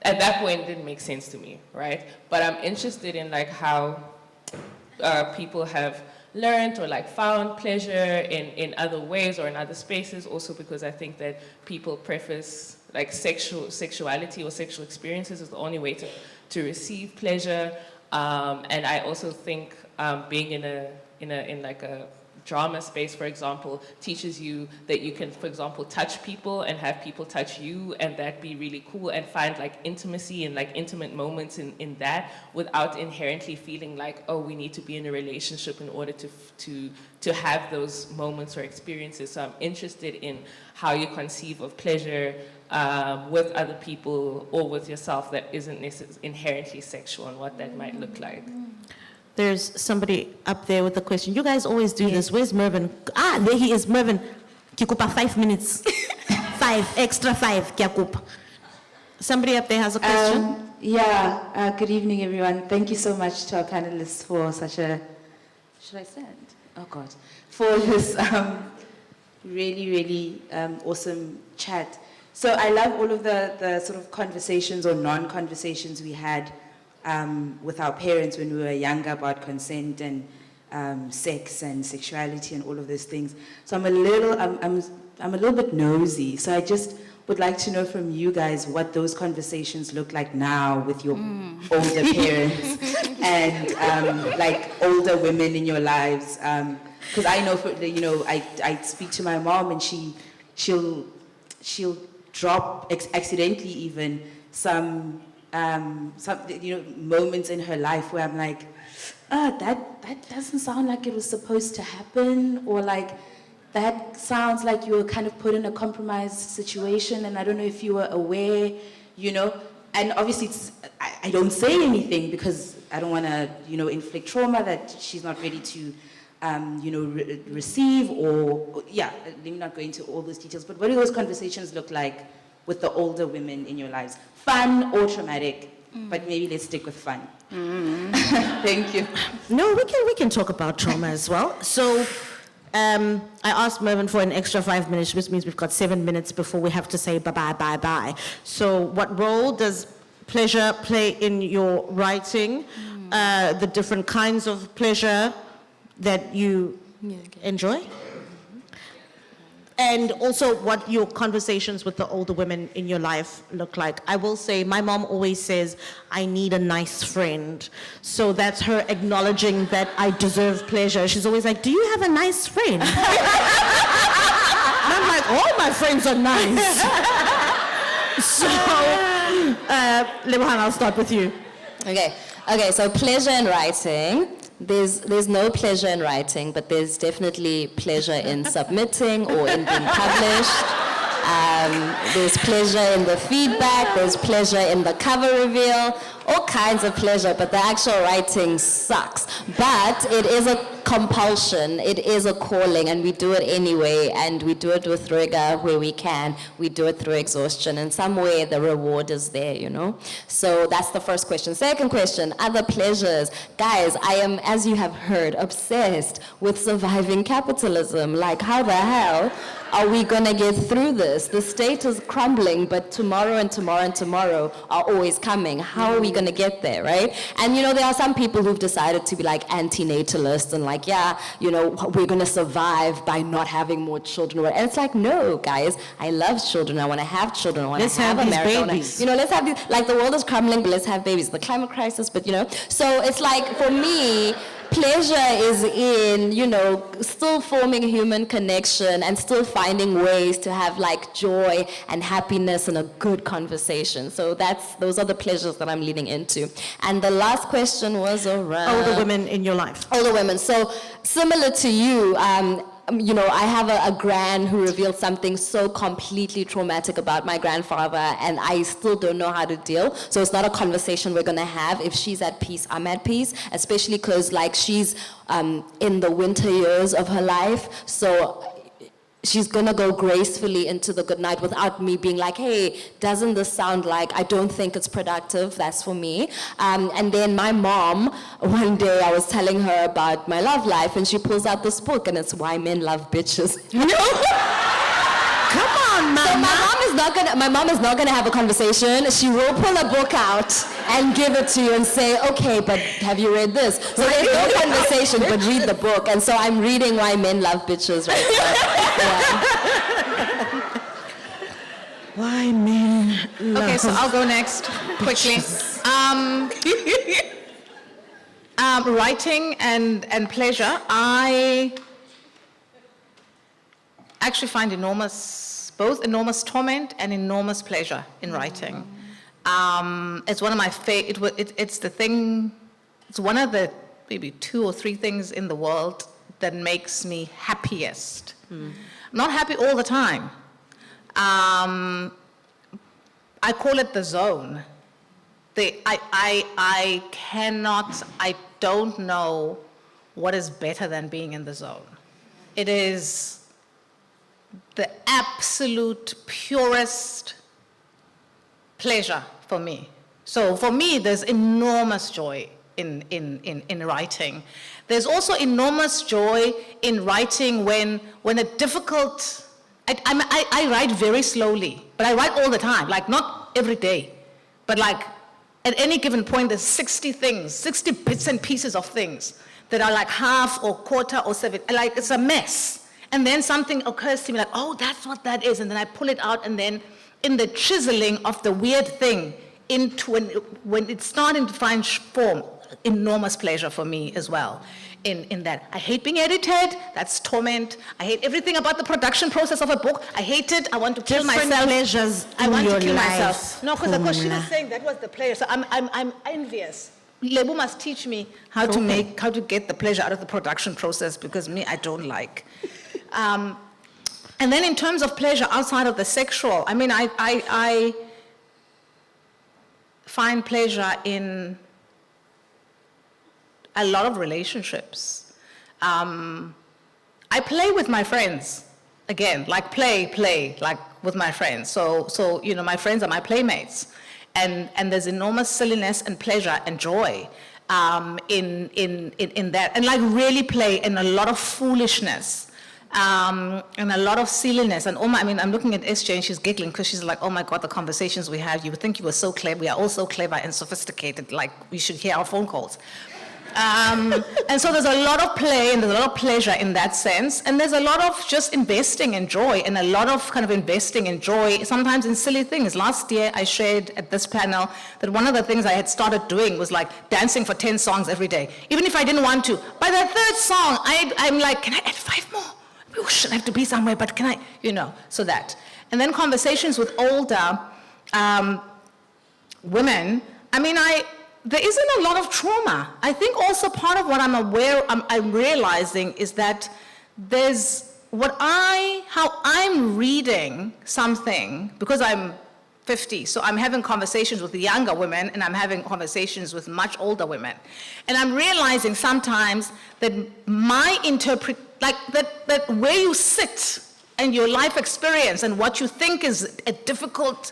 at that point it didn't make sense to me, right? But I'm interested in like how people have learned or like found pleasure in other ways or in other spaces, also because I think that people preface like sexuality or sexual experiences is the only way to receive pleasure. And I also think being in like a drama space, for example, teaches you that you can, for example, touch people and have people touch you, and that be really cool, and find like intimacy and like intimate moments in that without inherently feeling like, oh, we need to be in a relationship in order to have those moments or experiences. So I'm interested in how you conceive of pleasure with other people or with yourself that isn't inherently sexual, and what that might look like. There's somebody up there with a question. You guys always do this. Where's Mervin? Ah, there he is, Mervin. Kikupa 5 minutes. 5, extra 5, Kyakup. Somebody up there has a question? Good evening, everyone. Thank you so much to our panelists for such a, should I stand? Oh God. For this really, really awesome chat. So I love all of the sort of conversations or non-conversations we had with our parents when we were younger about consent and sex and sexuality and all of those things. So I'm a little bit nosy. So I just would like to know from you guys what those conversations look like now with your older parents and like older women in your lives. Because I know, I speak to my mom and she'll drop accidentally even some moments in her life where I'm like, that doesn't sound like it was supposed to happen, or like that sounds like you were kind of put in a compromised situation and I don't know if you were aware, and obviously I don't say anything because I don't want to, inflict trauma that she's not ready to receive, or let me not go into all those details, but what do those conversations look like with the older women in your lives? Fun or traumatic? But maybe let's stick with fun. Thank you. No, we can talk about trauma as well. So I asked Mervin for an extra 5 minutes, which means we've got 7 minutes before we have to say bye-bye. So what role does pleasure play in your writing? The different kinds of pleasure that you enjoy? And also what your conversations with the older women in your life look like. I will say, my mom always says, I need a nice friend. So that's her acknowledging that I deserve pleasure. She's always like, do you have a nice friend? And I'm like, all my friends are nice. So, Lebohang, I'll start with you. Okay, so pleasure in writing. There's no pleasure in writing, but there's definitely pleasure in submitting or in being published. There's pleasure in the feedback, there's pleasure in the cover reveal, all kinds of pleasure, but the actual writing sucks. But it is a compulsion. It is a calling, and we do it anyway, and we do it with rigor where we can. We do it through exhaustion. In some way, the reward is there, you know? So that's the first question. Second question, other pleasures. Guys, I am, as you have heard, obsessed with surviving capitalism. Like, how the hell are we gonna get through this? The state is crumbling, but tomorrow and tomorrow and tomorrow are always coming. How are we gonna get there, right? And you know, there are some people who've decided to be like anti-natalists and like, yeah, you know, we're gonna survive by not having more children. And it's like, no, guys, I love children. I wanna have children. I wanna have a marriage. Babies. You know, let's have these, like the world is crumbling, but let's have babies. The climate crisis, but you know, so it's like, for me, pleasure is in, you know, still forming human connection and still finding ways to have like joy and happiness and a good conversation. So those are the pleasures that I'm leaning into. And the last question was around Older women in your life. older women. So similar to you, you know, I have a gran who revealed something so completely traumatic about my grandfather, and I still don't know how to deal. So it's not a conversation we're gonna have. If she's at peace, I'm at peace, especially because like she's in the winter years of her life. So she's gonna go gracefully into the good night without me being like, hey, doesn't this sound like, I don't think it's productive, that's for me. And then my mom, one day I was telling her about my love life and she pulls out this book and it's Why Men Love Bitches. Come on, So mama. my mom is not gonna have a conversation. She will pull a book out and give it to you and say, okay, but have you read this? So there's no conversation, but read the book. And so I'm reading Why Men Love Bitches right now. Yeah. Why men love Okay, so I'll go next, quickly. Writing and pleasure, I actually find both enormous torment and enormous pleasure in writing. It's one of my it's one of the maybe 2 or 3 things in the world that makes me happiest. I'm not happy all the time. I call it the zone. I don't know what is better than being in the zone. It is the absolute purest pleasure for me. So for me, there's enormous joy in writing. There's also enormous joy in writing when a difficult, I write very slowly, but I write all the time, like not every day, but like at any given point, there's 60 things, 60 bits and pieces of things that are like half or quarter or 7, like it's a mess. And then something occurs to me like, oh, that's what that is. And then I pull it out, and then in the chiseling of the weird thing into when it's starting to find form, enormous pleasure for me as well in that. I hate being edited, that's torment. I hate everything about the production process of a book. I hate it, I want to kill Different myself. pleasures I in want to your kill life, myself. No, because she was Pumla. saying that was the pleasure. So I'm envious. Lebu must teach me how to get the pleasure out of the production process, because me, I don't like. And then in terms of pleasure outside of the sexual, I mean, I find pleasure in a lot of relationships. I play with my friends, again, like play, like with my friends. So you know, my friends are my playmates. And there's enormous silliness and pleasure and joy in that. And like really play in a lot of foolishness. And a lot of silliness. And I mean, I'm looking at SJ and she's giggling because she's like, oh my God, the conversations we have, you would think you were so clever. We are all so clever and sophisticated, like we should hear our phone calls. And so there's a lot of play and there's a lot of pleasure in that sense. And there's a lot of just investing in joy and a lot of kind of investing in joy, sometimes in silly things. Last year, I shared at this panel that one of the things I had started doing was like dancing for 10 songs every day, even if I didn't want to. By the 3rd song, I'm like, can I add 5 more? We shouldn't have to be somewhere, but can I, you know, so that. And then conversations with older women, I mean, there isn't a lot of trauma. I think also part of what I'm realizing is that there's how I'm reading something, because I'm 50. So I'm having conversations with younger women, and I'm having conversations with much older women. And I'm realizing sometimes that my that where you sit and your life experience and what you think is a difficult,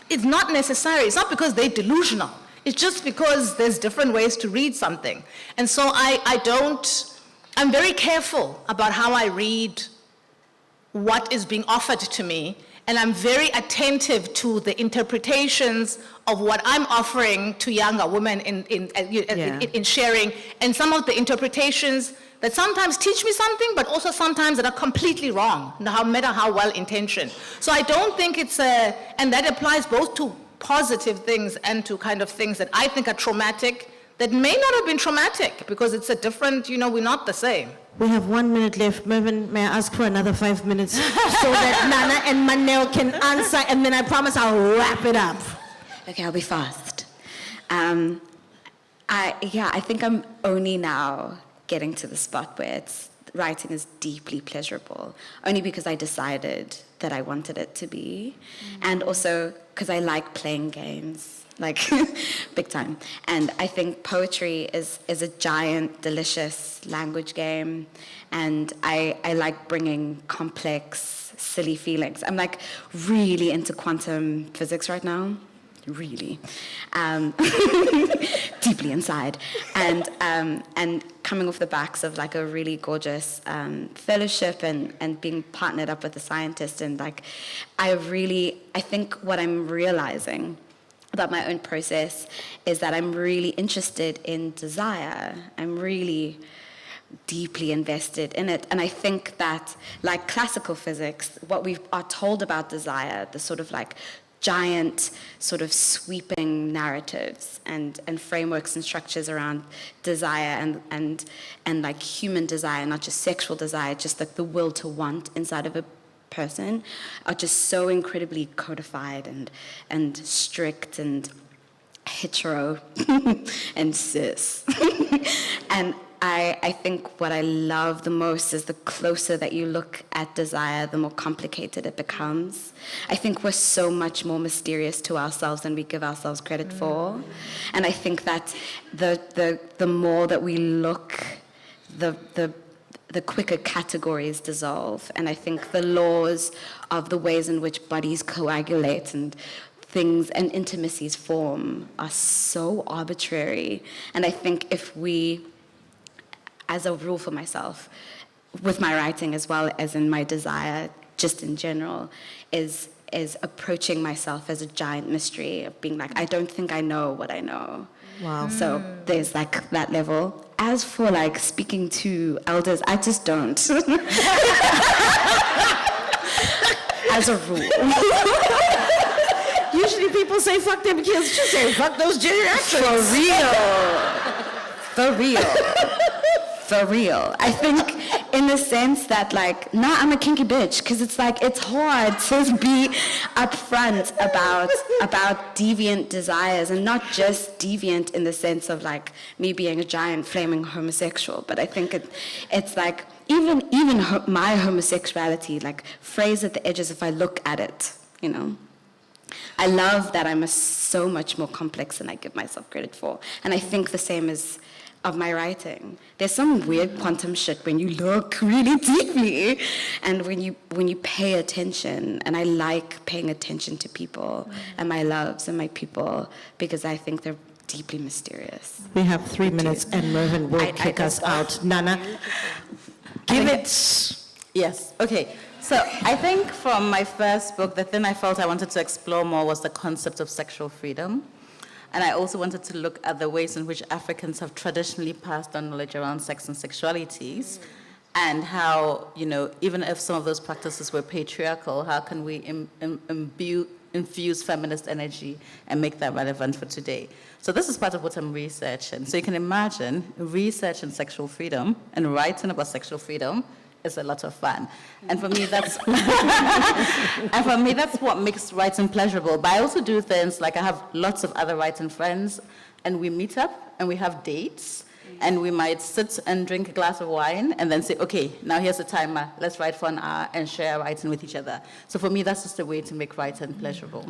it's not necessary. It's not because they're delusional. It's just because there's different ways to read something. And so I'm very careful about how I read what is being offered to me, and I'm very attentive to the interpretations of what I'm offering to younger women in sharing, and some of the interpretations that sometimes teach me something, but also sometimes that are completely wrong, no matter how well intentioned. So I don't think and that applies both to positive things and to kind of things that I think are traumatic that may not have been traumatic, because it's a different, we're not the same. We have 1 minute left. Mervyn, may I ask for another 5 minutes so that Nana and Maneo can answer, and then I promise I'll wrap it up. Okay, I'll be fast. I think I'm only now getting to the spot where writing is deeply pleasurable, only because I decided that I wanted it to be, and also because I like playing games. Like, big time. And I think poetry is a giant, delicious language game. And I like bringing complex, silly feelings. I'm like really into quantum physics right now. Really. Deeply inside. And coming off the backs of like a really gorgeous fellowship and being partnered up with a scientist. And like, I think what I'm realizing about my own process is that I'm really interested in desire. I'm really deeply invested in it. And I think that, like classical physics, what we are told about desire, the sort of like giant sort of sweeping narratives and frameworks and structures around desire and like human desire, not just sexual desire, just like the will to want inside of a person, are just so incredibly codified and strict and hetero and cis. And I think what I love the most is the closer that you look at desire, the more complicated it becomes. I think we're so much more mysterious to ourselves than we give ourselves credit for. And I think that the more that we look, the quicker categories dissolve. And I think the laws of the ways in which bodies coagulate and things and intimacies form are so arbitrary. And I think if we, as a rule for myself, with my writing as well as in my desire, just in general, is approaching myself as a giant mystery of being like, I don't think I know what I know. Wow. So there's like that level. As for like speaking to elders, I just don't. As a rule. Usually people say fuck them kids, you say fuck those geriatrics. For real. I think in the sense that like, I'm a kinky bitch, because it's like, it's hard to be upfront about deviant desires, and not just deviant in the sense of like me being a giant flaming homosexual, but I think it's like, even my homosexuality, like phrased at the edges if I look at it, I love that I'm so much more complex than I give myself credit for. And I think the same is of my writing. There's some weird quantum shit when you look really deeply and when you pay attention. And I like paying attention to people and my loves and my people, because I think they're deeply mysterious. We have 3 minutes and Mervyn will kick us out. Nana, give it. Yes, okay. So I think from my first book, the thing I felt I wanted to explore more was the concept of sexual freedom. And I also wanted to look at the ways in which Africans have traditionally passed on knowledge around sex and sexualities, and how, even if some of those practices were patriarchal, how can we infuse feminist energy and make that relevant for today? So this is part of what I'm researching. So you can imagine researching sexual freedom and writing about sexual freedom is a lot of fun. And for me, that's what makes writing pleasurable. But I also do things like I have lots of other writing friends, and we meet up and we have dates. And we might sit and drink a glass of wine and then say, okay, now here's a timer. Let's write for an hour and share writing with each other. So for me, that's just a way to make writing pleasurable.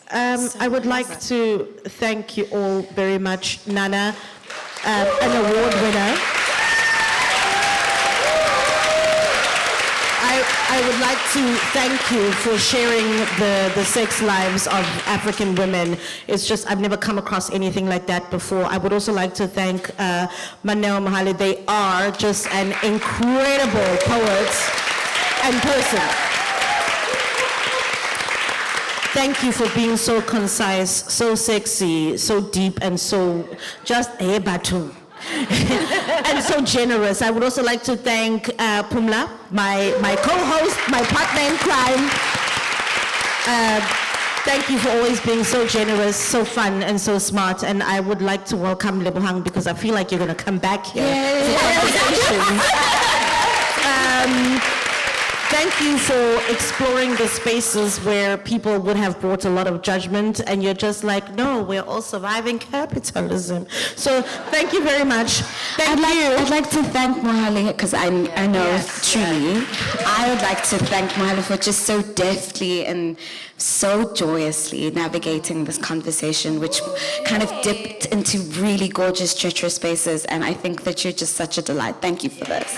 I would like to thank you all very much. Nana, an award winner. I would like to thank you for sharing the sex lives of African women. It's just, I've never come across anything like that before. I would also like to thank Maneo, Mohale. They are just an incredible poet and person. Thank you for being so concise, so sexy, so deep, and so just batu. And so generous. I would also like to thank Pumla, my co-host, my partner in crime. Thank you for always being so generous, so fun, and so smart. And I would like to welcome Lebohang because I feel like you're going to come back here for conversation. Thank you for exploring the spaces where people would have brought a lot of judgment, and you're just like, no, we're all surviving capitalism. So thank you very much. I'd like to thank Mohale, because I know truly. I would like to thank Mohale for just so deftly and so joyously navigating this conversation, which kind of dipped into really gorgeous, treacherous spaces, and I think that you're just such a delight. Thank you for this.